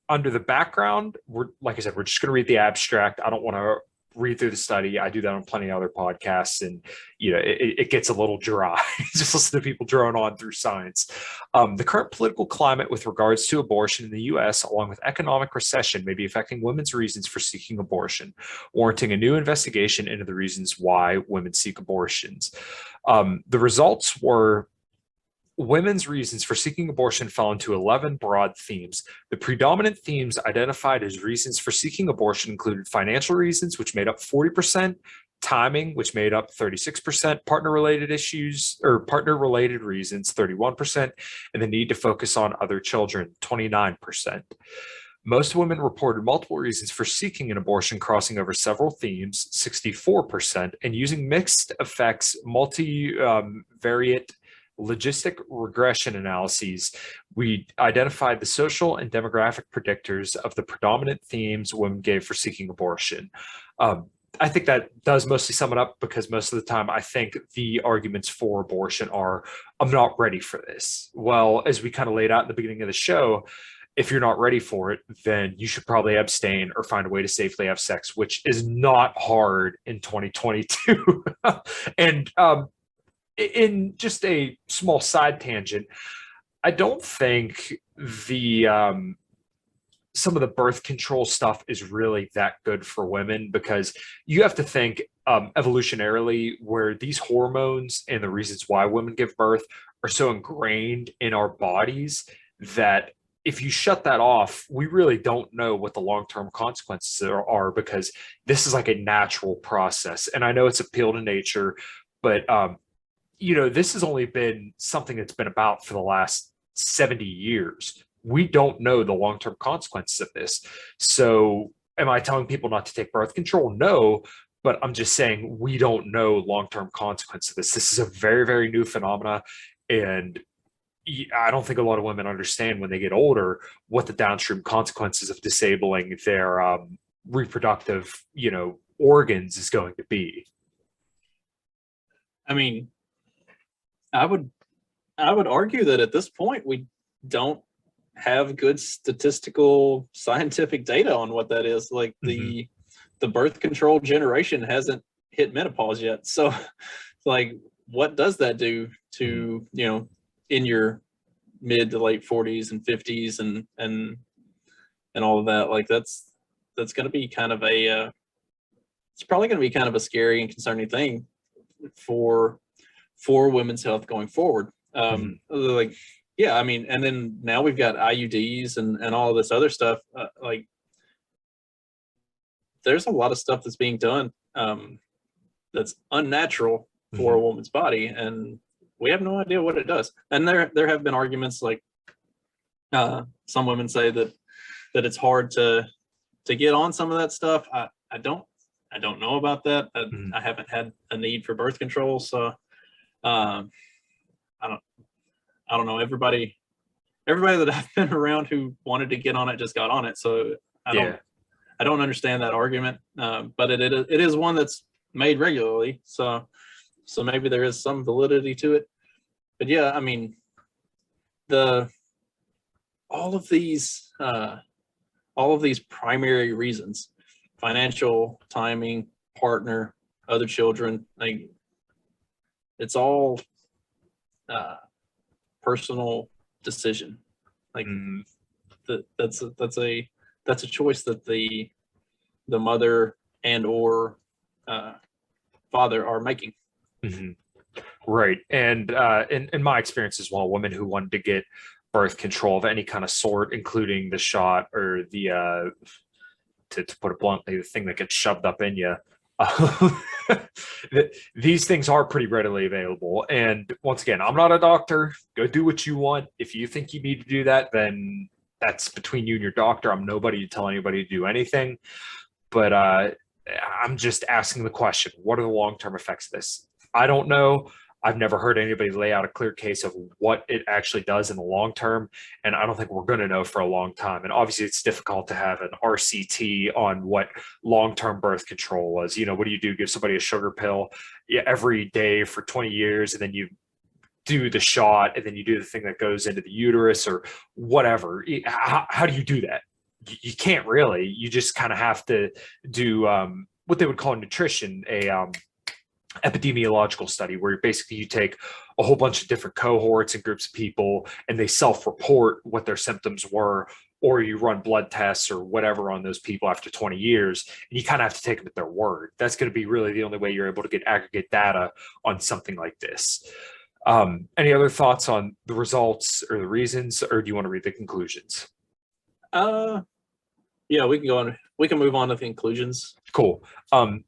under the background, like I said, we're just going to read the abstract. I don't want to read through the study. I do that on plenty of other podcasts, and it gets a little dry. Just listen to people drone on through science. The current political climate with regards to abortion in the U.S., along with economic recession, may be affecting women's reasons for seeking abortion, warranting a new investigation into the reasons why women seek abortions. The results were: women's reasons for seeking abortion fell into 11 broad themes. The predominant themes identified as reasons for seeking abortion included financial reasons, which made up 40%, timing, which made up 36%, partner-related issues or partner-related reasons, 31%, and the need to focus on other children, 29%. Most women reported multiple reasons for seeking an abortion, crossing over several themes, 64%, and using mixed effects, multivariate logistic regression analyses, we identified the social and demographic predictors of the predominant themes women gave for seeking abortion. I think that does mostly sum it up, because most of the time I think the arguments for abortion are, I'm not ready for this. Well, as we kind of laid out at the beginning of the show, if you're not ready for it, then you should probably abstain or find a way to safely have sex, which is not hard in 2022. And in just a small side tangent, I don't think some of the birth control stuff is really that good for women, because you have to think evolutionarily, where these hormones and the reasons why women give birth are so ingrained in our bodies that if you shut that off, we really don't know what the long-term consequences are, because this is like a natural process. And I know it's appeal to nature, but this has only been something that's been about for the last 70 years. We don't know the long-term consequences of this. So am I telling people not to take birth control? No, but I'm just saying we don't know long-term consequences of this. This is a very, very new phenomena. And I don't think a lot of women understand when they get older what the downstream consequences of disabling their reproductive, organs is going to be. I mean, I would argue that at this point we don't have good statistical scientific data on what that is. Like the birth control generation hasn't hit menopause yet. So like, what does that do to, in your mid to late 40s and 50s and all of that? Like that's going to be kind of it's probably going to be kind of a scary and concerning thing for women's health going forward. Like, yeah, I mean, and then now we've got IUDs and all of this other stuff. Like, there's a lot of stuff that's being done that's unnatural for a woman's body, and we have no idea what it does. And there have been arguments like some women say that it's hard to get on some of that stuff. I don't know about that. I haven't had a need for birth control, so I don't know. Everybody that I've been around who wanted to get on it just got on it. So I don't understand that argument. But it is one that's made regularly. So maybe there is some validity to it. But yeah, I mean, all of these primary reasons: financial, timing, partner, other children, like it's all personal decision. Like that's a choice that the mother and or father are making. Right. And in my experience as well, women who wanted to get birth control of any kind of sort, including the shot or the to put it bluntly, the thing that gets shoved up in you. These things are pretty readily available. And once again, I'm not a doctor. Go do what you want. If you think you need to do that, then that's between you and your doctor. I'm nobody to tell anybody to do anything. But I'm just asking the question, what are the long-term effects of this? I don't know. I've never heard anybody lay out a clear case of what it actually does in the long term. And I don't think we're going to know for a long time. And obviously it's difficult to have an RCT on what long-term birth control was. You know, what do you do? Give somebody a sugar pill every day for 20 years, and then you do the shot, and then you do the thing that goes into the uterus or whatever. How do you do that? You can't really. You just kind of have to do what they would call nutrition, epidemiological study, where basically you take a whole bunch of different cohorts and groups of people and they self-report what their symptoms were, or you run blood tests or whatever on those people after 20 years, and you kind of have to take them at their word. That's going to be really the only way you're able to get aggregate data on something like this. Any other thoughts on the results or the reasons, or do you want to read the conclusions? Yeah, we can go on. We can move on to the conclusions. Cool.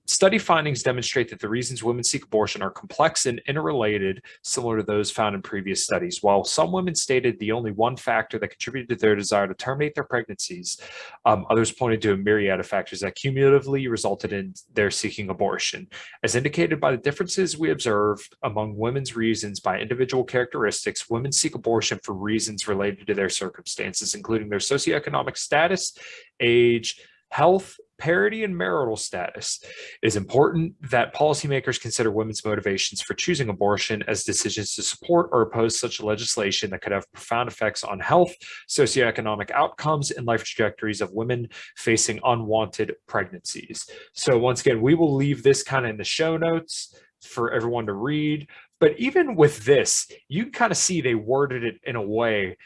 Study findings demonstrate that the reasons women seek abortion are complex and interrelated, similar to those found in previous studies. While some women stated the only one factor that contributed to their desire to terminate their pregnancies, others pointed to a myriad of factors that cumulatively resulted in their seeking abortion. As indicated by the differences we observed among women's reasons by individual characteristics, women seek abortion for reasons related to their circumstances, including their socioeconomic status, age, health, parity, and marital status. It is important that policymakers consider women's motivations for choosing abortion as decisions to support or oppose such legislation that could have profound effects on health, socioeconomic outcomes, and life trajectories of women facing unwanted pregnancies. So once again, we will leave this kind of in the show notes for everyone to read. But even with this, you can kind of see they worded it in a way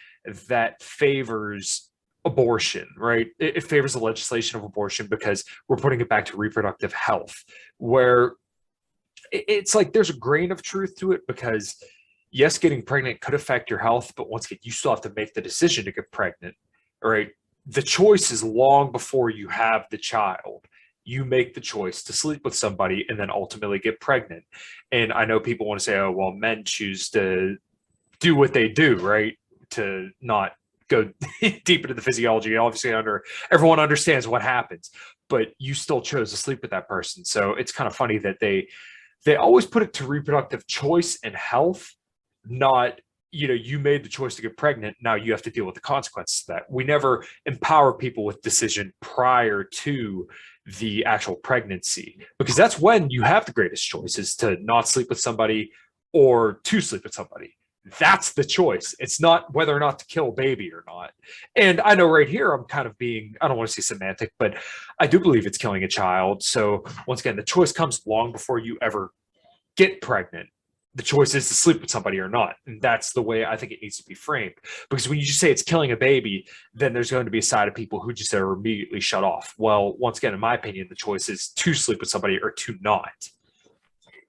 that favors abortion, right? It favors the legislation of abortion because we're putting it back to reproductive health, where it's like there's a grain of truth to it, because yes, getting pregnant could affect your health, but once again, you still have to make the decision to get pregnant, right? The choice is long before you have the child. You make the choice to sleep with somebody and then ultimately get pregnant. And I know people want to say, oh, well, men choose to do what they do, right? To not go deep into the physiology. Obviously, everyone understands what happens, but you still chose to sleep with that person. So it's kind of funny that they always put it to reproductive choice and health, not, you know, you made the choice to get pregnant, now you have to deal with the consequences of that. We never empower people with decision prior to the actual pregnancy, because that's when you have the greatest choices, to not sleep with somebody or to sleep with somebody. That's the choice. It's not whether or not to kill a baby or not. And I know right here I'm kind of being, I don't want to say semantic, but I do believe it's killing a child. So once again, the choice comes long before you ever get pregnant. The choice is to sleep with somebody or not. And that's the way I think it needs to be framed. Because when you just say it's killing a baby, then there's going to be a side of people who just are immediately shut off. Well, once again, in my opinion, the choice is to sleep with somebody or to not.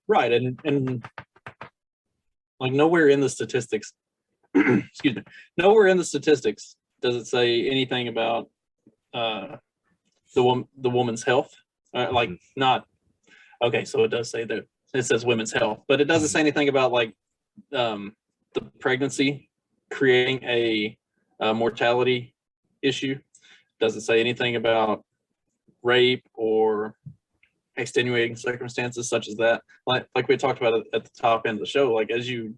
Right. And like nowhere in the statistics, excuse me, nowhere in the statistics does it say anything about the woman's health. Like not, okay, so it does say that it says women's health, but it doesn't say anything about like the pregnancy creating a mortality issue. Doesn't say anything about rape or extenuating circumstances such as that. Like we talked about at the top end of the show, like as you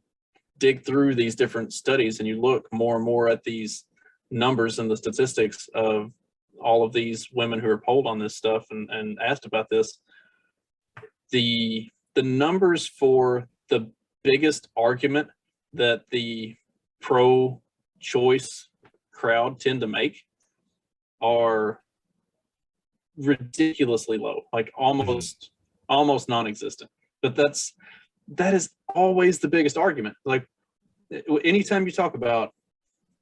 dig through these different studies and you look more and more at these numbers and the statistics of all of these women who are polled on this stuff and asked about this, the numbers for the biggest argument that the pro-choice crowd tend to make are ridiculously low, like almost non-existent. But that is always the biggest argument. Like anytime you talk about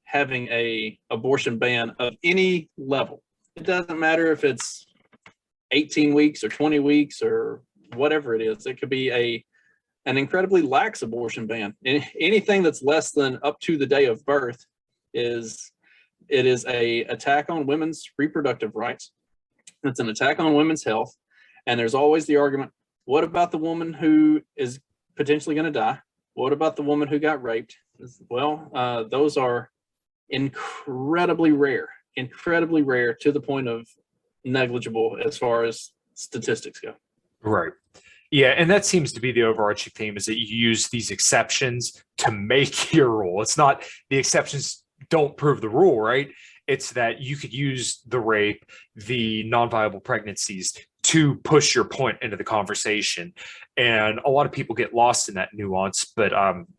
having a abortion ban of any level, it doesn't matter if it's 18 weeks or 20 weeks or whatever it is. It could be an incredibly lax abortion ban. Anything that's less than up to the day of birth is it is a attack on women's reproductive rights. It's an attack on women's health. And there's always the argument, what about the woman who is potentially going to die? What about the woman who got raped? Well, those are incredibly rare to the point of negligible as far as statistics go. Right. Yeah, and that seems to be the overarching theme, is that you use these exceptions to make your rule. It's not the exceptions don't prove the rule, right? It's that you could use the rape, the non-viable pregnancies to push your point into the conversation. And a lot of people get lost in that nuance. But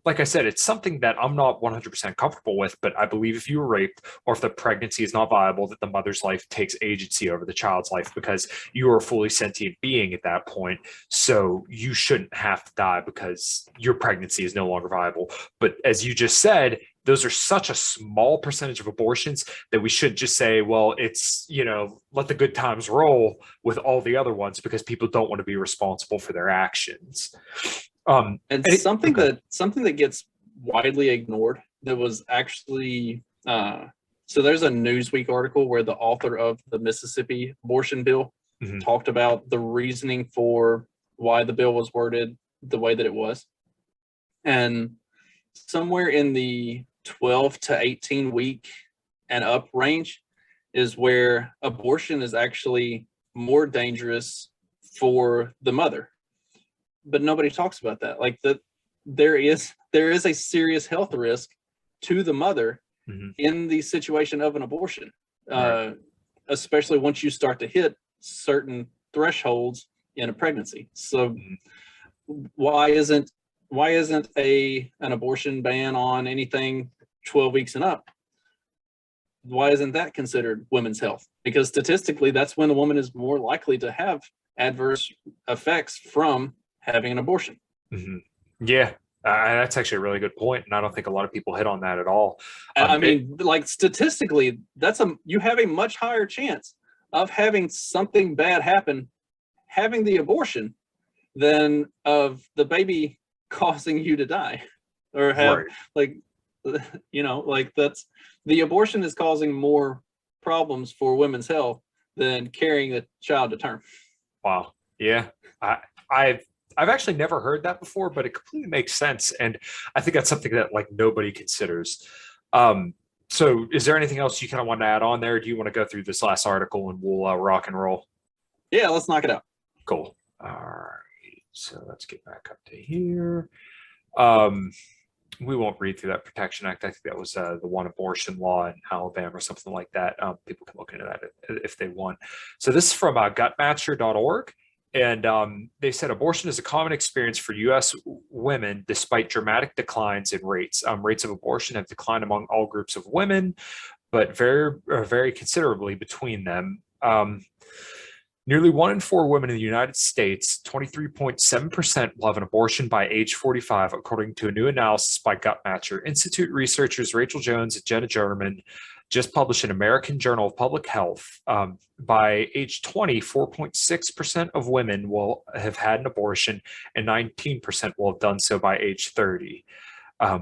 like I said, it's something that I'm not 100% comfortable with. But I believe if you were raped, or if the pregnancy is not viable, that the mother's life takes agency over the child's life, because you are a fully sentient being at that point. So you shouldn't have to die because your pregnancy is no longer viable. But as you just said, those are such a small percentage of abortions that we should just say, well, it's, let the good times roll with all the other ones, because people don't want to be responsible for their actions. Something that gets widely ignored, that was actually, so there's a Newsweek article where the author of the Mississippi abortion bill talked about the reasoning for why the bill was worded the way that it was. And somewhere in the 12 to 18 week and up range is where abortion is actually more dangerous for the mother. But nobody talks about that. Like that there is a serious health risk to the mother in the situation of an abortion, right. Especially once you start to hit certain thresholds in a pregnancy. So why isn't an abortion ban on anything 12 weeks and up? Why isn't that considered women's health? Because statistically, that's when the woman is more likely to have adverse effects from having an abortion. Yeah, that's actually a really good point, and I don't think a lot of people hit on that at all. Like statistically, you have a much higher chance of having something bad happen having the abortion than of the baby causing you to die, or have that's the abortion is causing more problems for women's health than carrying a child to term. Wow. Yeah. I've actually never heard that before, but it completely makes sense. And I think that's something that like nobody considers. So is there anything else you kind of want to add on there? Do you want to go through this last article and we'll rock and roll? Yeah, let's knock it out. Cool. All right. So let's get back up to here. We won't read through that Protection Act. I think that was the one abortion law in Alabama or something like that. People can look into that if they want. So this is from gutmatcher.org. And they said abortion is a common experience for U.S. women despite dramatic declines in rates. Rates of abortion have declined among all groups of women, but very considerably between them. Nearly 1 in 4 women in the United States, 23.7%, will have an abortion by age 45, according to a new analysis by Gutmatcher. Institute researchers Rachel Jones and Jenna Jerman just published in American Journal of Public Health. By age 20, 4.6% of women will have had an abortion, and 19% will have done so by age 30.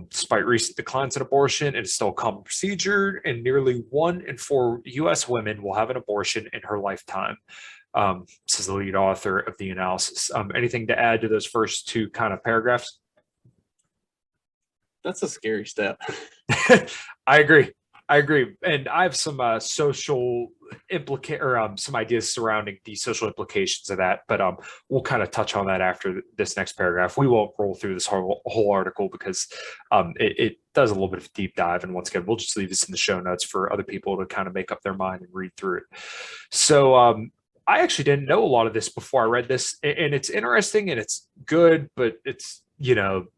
Despite recent declines in abortion, it is still a common procedure, and nearly 1 in 4 U.S. women will have an abortion in her lifetime. This is the lead author of the analysis. Anything to add to those first 2 kind of paragraphs? That's a scary step. I agree. And I have some social some ideas surrounding the social implications of that, but we'll kind of touch on that after this next paragraph. We won't roll through this whole article because it does a little bit of a deep dive. And once again, we'll just leave this in the show notes for other people to kind of make up their mind and read through it. So I actually didn't know a lot of this before I read this, and it's interesting and it's good, but it's,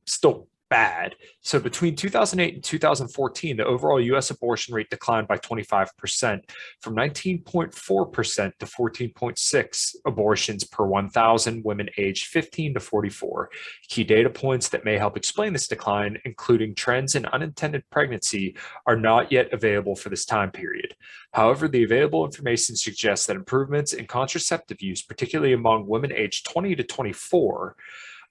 still bad. So between 2008 and 2014, the overall U.S. abortion rate declined by 25%, from 19.4% to 14.6 abortions per 1,000 women aged 15 to 44. Key data points that may help explain this decline, including trends in unintended pregnancy, are not yet available for this time period. However, the available information suggests that improvements in contraceptive use, particularly among women aged 20 to 24,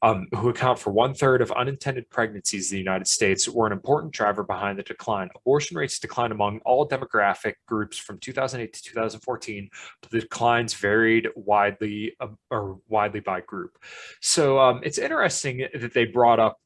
who account for 1/3 of unintended pregnancies in the United States, were an important driver behind the decline. Abortion rates declined among all demographic groups from 2008 to 2014, but the declines varied widely by group. So it's interesting that they brought up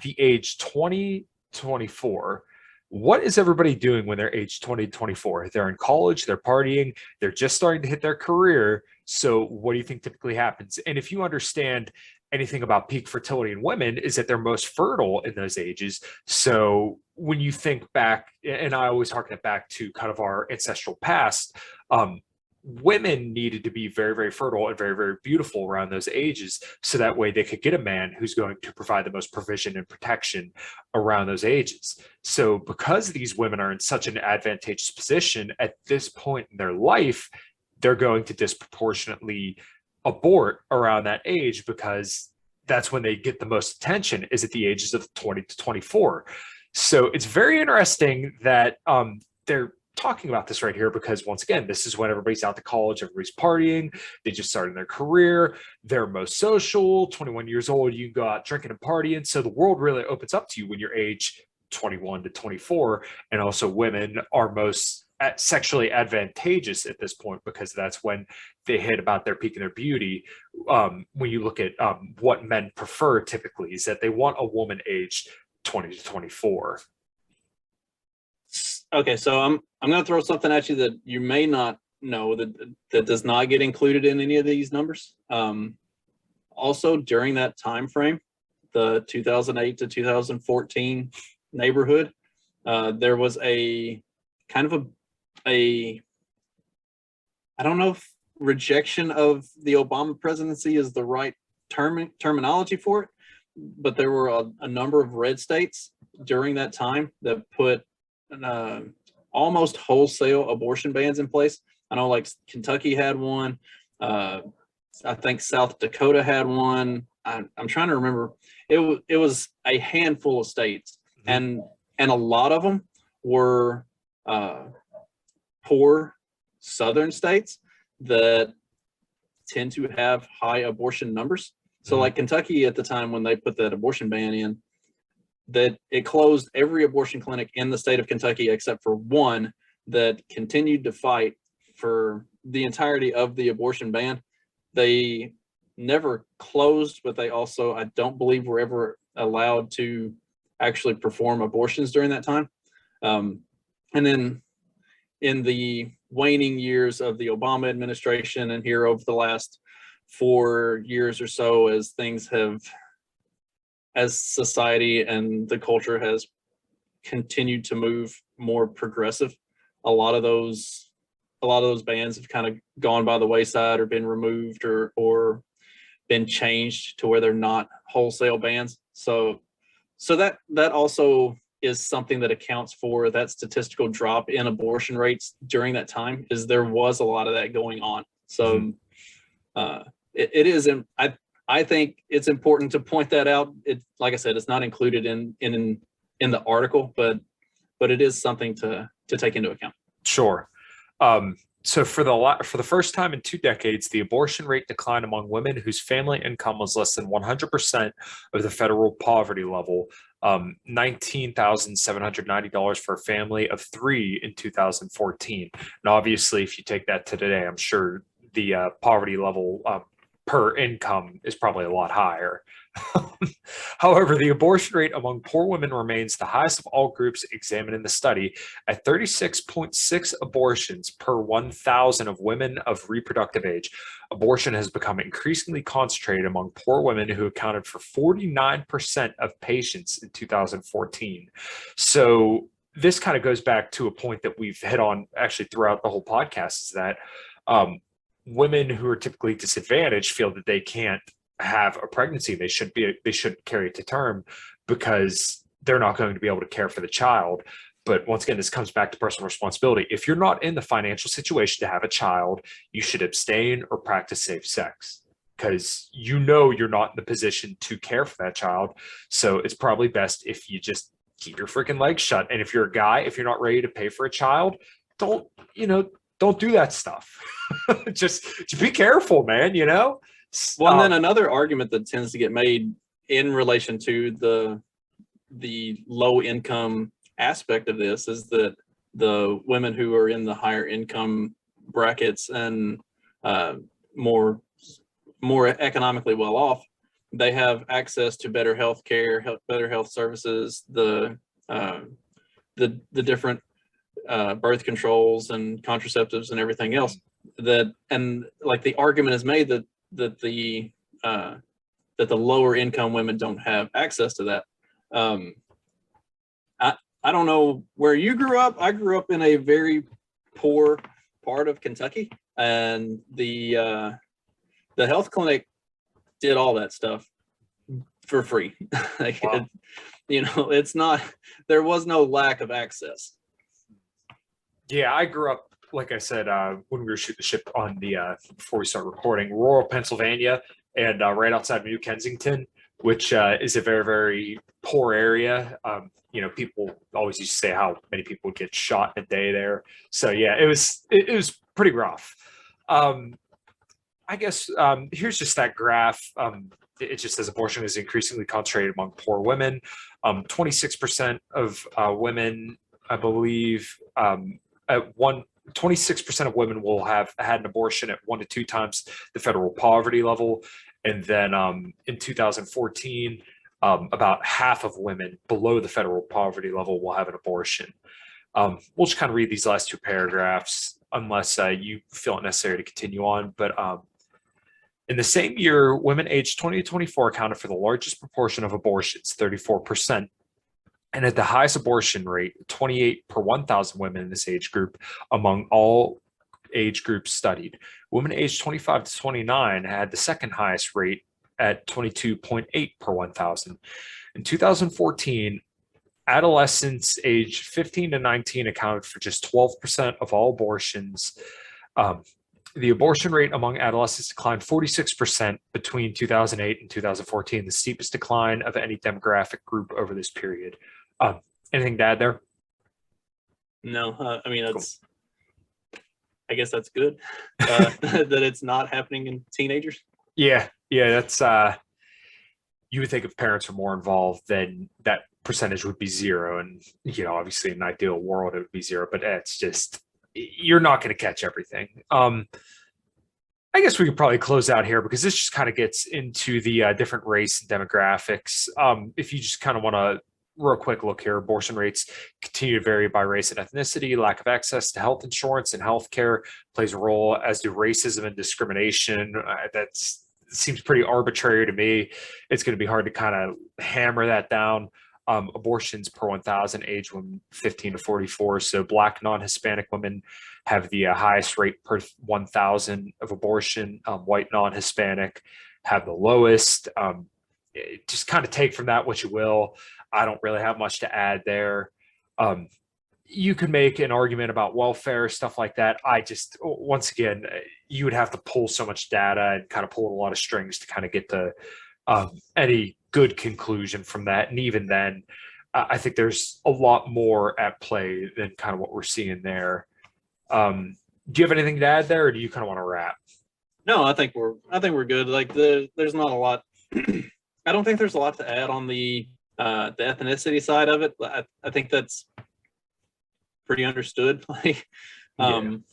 the age 20 to 24. What is everybody doing when they're age 20 to 24? They're in college, they're partying, they're just starting to hit their career. So what do you think typically happens? And if you understand anything about peak fertility in women, is that they're most fertile in those ages. So when you think back, and I always harken it back to kind of our ancestral past, women needed to be very, very fertile and very, very beautiful around those ages. So that way they could get a man who's going to provide the most provision and protection around those ages. So because these women are in such an advantageous position at this point in their life, they're going to disproportionately abort around that age, because that's when they get the most attention, is at the ages of 20 to 24. So it's very interesting that they're talking about this right here, because once again, this is when everybody's out to college, everybody's partying, they just started their career, they're most social. 21 years old, you can go out drinking and partying. So the world really opens up to you when you're age 21 to 24. And also women are most sexually advantageous at this point, because that's when they hit about their peak in their beauty. When you look at what men prefer typically, is that they want a woman aged 20 to 24. Okay, so I'm going to throw something at you that you may not know, that does not get included in any of these numbers. Also, during that time frame, the 2008 to 2014 neighborhood, there was a kind of a I don't know if rejection of the Obama presidency is the right terminology for it, but there were a number of red states during that time that put almost wholesale abortion bans in place. I know, like, Kentucky had one. I think South Dakota had one. I'm trying to remember. It was a handful of states, and a lot of them were poor southern states that tend to have high abortion numbers. So like Kentucky at the time, when they put that abortion ban in, that it closed every abortion clinic in the state of Kentucky except for one that continued to fight for the entirety of the abortion ban. They never closed, but they also, I don't believe, were ever allowed to actually perform abortions during that time. And then in the waning years of the Obama administration, and here over the last 4 years or so, as things have, as society and the culture has continued to move more progressive, a lot of those bans have kind of gone by the wayside, or been removed, or been changed to where they're not wholesale bans. So that also is something that accounts for that statistical drop in abortion rates during that time, is there was a lot of that going on. So it is, I think it's important to point that out. It, like I said, it's not included in the article, but it is something to take into account. Sure. So for the first time in 2 decades, the abortion rate declined among women whose family income was less than 100% of the federal poverty level, $19,790 for a family of 3 in 2014. And obviously, if you take that to today, I'm sure the poverty level per income is probably a lot higher. However, the abortion rate among poor women remains the highest of all groups examined in the study, at 36.6 abortions per 1,000 of women of reproductive age. Abortion has become increasingly concentrated among poor women, who accounted for 49% of patients in 2014. So this kind of goes back to a point that we've hit on actually throughout the whole podcast, is that women who are typically disadvantaged feel that they can't have a pregnancy. They should carry it to term, because they're not going to be able to care for the child. But once again, this comes back to personal responsibility. If you're not in the financial situation to have a child, you should abstain or practice safe sex, because you're not in the position to care for that child. So it's probably best if you just keep your freaking legs shut. And if you're a guy, if you're not ready to pay for a child, don't do that stuff. just be careful, man. Well, and then another argument that tends to get made in relation to the low income aspect of this is that the women who are in the higher income brackets and more economically well off, they have access to better health care, better health services, the different birth controls and contraceptives and everything else. And like the argument is made that the lower income women don't have access to that. I don't know where you grew up. I grew up in a very poor part of Kentucky, and the health clinic did all that stuff for free. Like, wow. It's not, there was no lack of access. Yeah, I grew up, like I said, when we were shooting the ship on the before we started recording, rural Pennsylvania, and right outside of New Kensington, which is a very, very poor area. People always used to say how many people would get shot in a day there. So yeah, it was pretty rough. I guess here's just that graph. It just says abortion is increasingly concentrated among poor women. 26% of women, I believe, 26% of women will have had an abortion at 1 to 2 times the federal poverty level. And then in 2014, about half of women below the federal poverty level will have an abortion. We'll just kind of read these last 2 paragraphs unless you feel it necessary to continue on. But in the same year, women aged 20 to 24 accounted for the largest proportion of abortions, 34%. And at the highest abortion rate, 28 per 1,000 women in this age group among all age groups studied. Women aged 25 to 29 had the second highest rate at 22.8 per 1,000. In 2014, adolescents aged 15 to 19 accounted for just 12% of all abortions. The abortion rate among adolescents declined 46% between 2008 and 2014, the steepest decline of any demographic group over this period. Anything to add there? No, I mean, that's, cool. I guess that's good that it's not happening in teenagers. Yeah, that's you would think if parents are more involved, then that percentage would be 0. And, obviously in an ideal world, it would be 0, but it's just, you're not going to catch everything. I guess we could probably close out here because this just kind of gets into the different race and demographics. If you just kind of want to real quick look here, abortion rates continue to vary by race and ethnicity. Lack of access to health insurance and healthcare plays a role, as do racism and discrimination. That seems pretty arbitrary to me. It's going to be hard to kind of hammer that down. Abortions per 1,000 age women 15 to 44. So Black non-Hispanic women have the highest rate per 1,000 of abortion. White non-Hispanic have the lowest. Just kind of take from that what you will. I don't really have much to add there. You could make an argument about welfare, stuff like that. Once again, you would have to pull so much data and kind of pull a lot of strings to kind of get to any good conclusion from that. And even then, I think there's a lot more at play than kind of what we're seeing there. Do you have anything to add there, or do you kind of want to wrap? No, I think we're good. Like there's not a lot. I don't think there's a lot to add on the ethnicity side of it. I think that's pretty understood. Like, and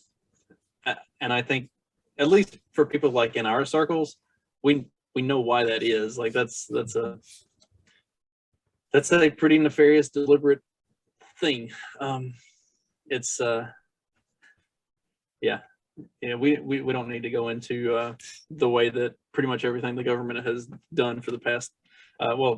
I think at least for people like in our circles, we know why that is. Like that's a pretty nefarious, deliberate thing. It's we don't need to go into the way that pretty much everything the government has done for the past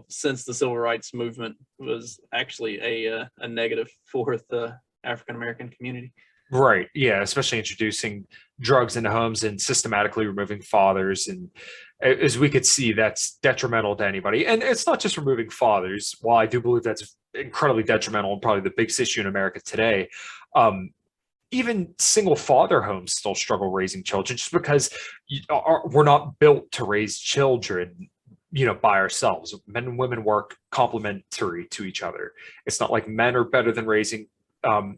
since the civil rights movement was actually a negative for the African American community. Right. Yeah. Especially introducing drugs into homes and systematically removing fathers. And as we could see, that's detrimental to anybody. And it's not just removing fathers. While I do believe that's incredibly detrimental and probably the biggest issue in America today, even single father homes still struggle raising children just because we're not built to raise children, by ourselves. Men and women work complementary to each other. It's not like men are better than raising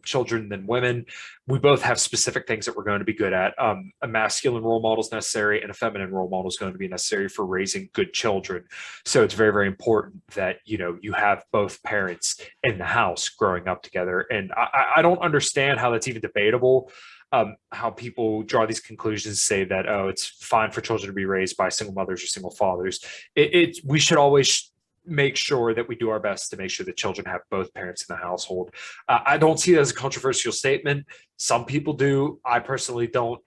children than women. We both have specific things that we're going to be good at. A masculine role model is necessary, and a feminine role model is going to be necessary for raising good children. So it's very, very important that, you know, you have both parents in the house growing up together. And I don't understand how that's even debatable. How people draw these conclusions, say that, oh, it's fine for children to be raised by single mothers or single fathers. We should always make sure that we do our best to make sure that children have both parents in the household. I don't see it as a controversial statement. Some people do. I personally don't.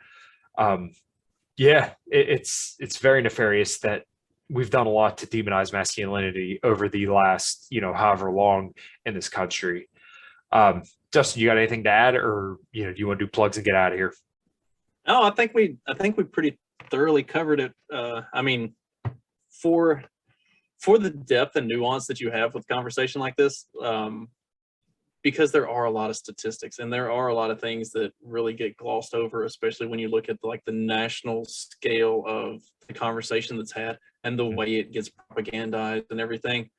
It's very nefarious that we've done a lot to demonize masculinity over the last, you know, however long in this country. Justin, you got anything to add, or, you know, do you want to do plugs and get out of here? No, I think we pretty thoroughly covered it. I mean, for the depth and nuance that you have with conversation like this, because there are a lot of statistics and there are a lot of things that really get glossed over, especially when you look at the national scale of the conversation that's had and the way it gets propagandized and everything.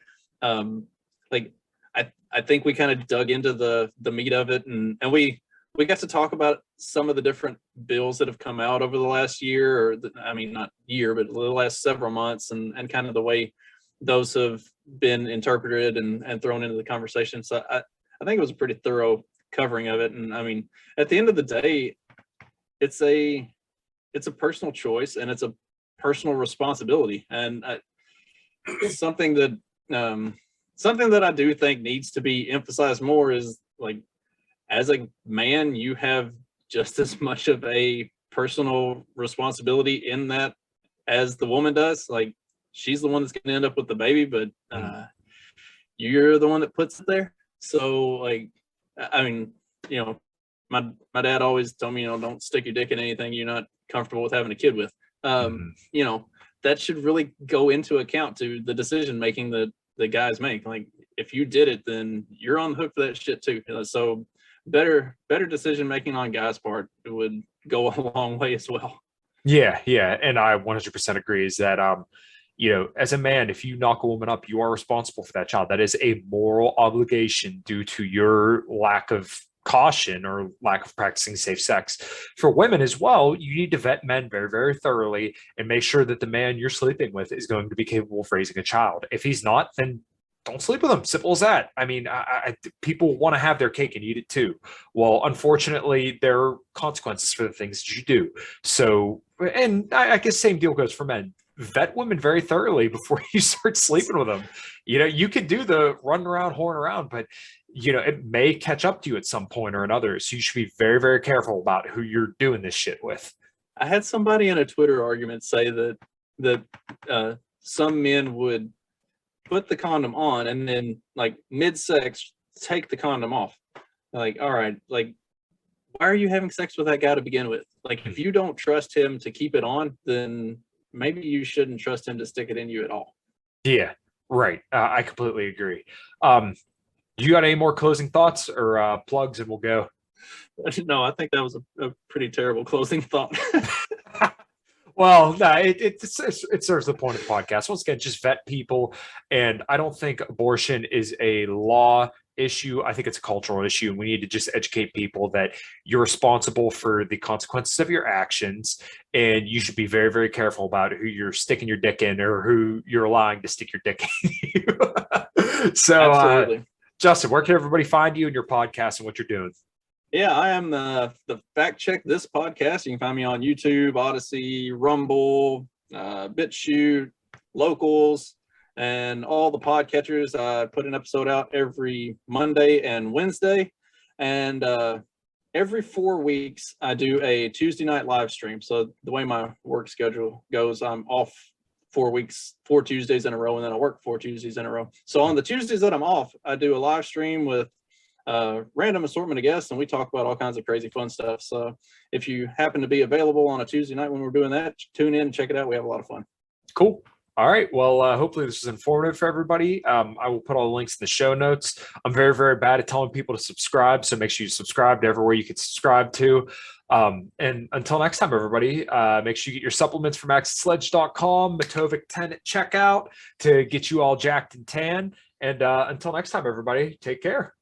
I think we kind of dug into the meat of it, and we got to talk about some of the different bills that have come out over the last year, or not year, but the last several months, and kind of the way those have been interpreted and thrown into the conversation. So I think it was a pretty thorough covering of it. And I mean, at the end of the day, it's a personal choice and it's a personal responsibility. And something that I do think needs to be emphasized more is, like, as a man, you have just as much of a personal responsibility in that as the woman does. Like, she's the one that's going to end up with the baby, but you're the one that puts it there. So, like, I mean, you know, my dad always told me, you know, don't stick your dick in anything you're not comfortable with having a kid with. You know, that should really go into account to the decision making that the guys make. Like, if you did it, then you're on the hook for that shit too. So better decision making on guys' part would go a long way as well. Yeah, and I 100% agree. Is that you know, as a man, if you knock a woman up, you are responsible for that child. That is a moral obligation due to your lack of caution or lack of practicing safe sex. For women as well, you need to vet men very, very thoroughly and make sure that the man you're sleeping with is going to be capable of raising a child. If he's not, then don't sleep with him. Simple as that. I mean, people want to have their cake and eat it too. Well, unfortunately, there are consequences for the things that you do. So, and I guess same deal goes for men. Vet women very thoroughly before you start sleeping with them. You know, you could do the run around, horn around, but, you know, it may catch up to you at some point or another. So you should be very, very careful about who you're doing this shit with. I had somebody in a Twitter argument say that some men would put the condom on and then, like, mid-sex, take the condom off. Like, all right, like, why are you having sex with that guy to begin with? Like, if you don't trust him to keep it on, then maybe you shouldn't trust him to stick it in you at all. Yeah, right. I completely agree. You got any more closing thoughts or plugs, and we'll go? No, I think that was a pretty terrible closing thought. Well, no, it serves the point of the podcast. Once again, just vet people. And I don't think abortion is a law issue. I think it's a cultural issue. And we need to just educate people that you're responsible for the consequences of your actions. And you should be very, very careful about who you're sticking your dick in or who you're allowing to stick your dick in you. So, Justin, where can everybody find you and your podcast and what you're doing? Yeah, I am the Fact Check This podcast. You can find me on YouTube, Odyssey, Rumble, BitChute, Locals, and all the podcatchers. I put an episode out every Monday and Wednesday. And every 4 weeks, I do a Tuesday night live stream. So the way my work schedule goes, I'm off 4 weeks, 4 Tuesdays in a row, and then I work 4 Tuesdays in a row. So on the Tuesdays that I'm off, I do a live stream with random assortment of guests, and we talk about all kinds of crazy fun stuff. So if you happen to be available on a Tuesday night when we're doing that, tune in and check it out. We have a lot of fun. Cool. All right. Well, hopefully this is informative for everybody. I will put all the links in the show notes. I'm very, very bad at telling people to subscribe, so make sure you subscribe to everywhere you can subscribe to. And until next time, everybody, make sure you get your supplements from AccessSledge.com, Matovcik 10 at checkout to get you all jacked and tan. And until next time, everybody, take care.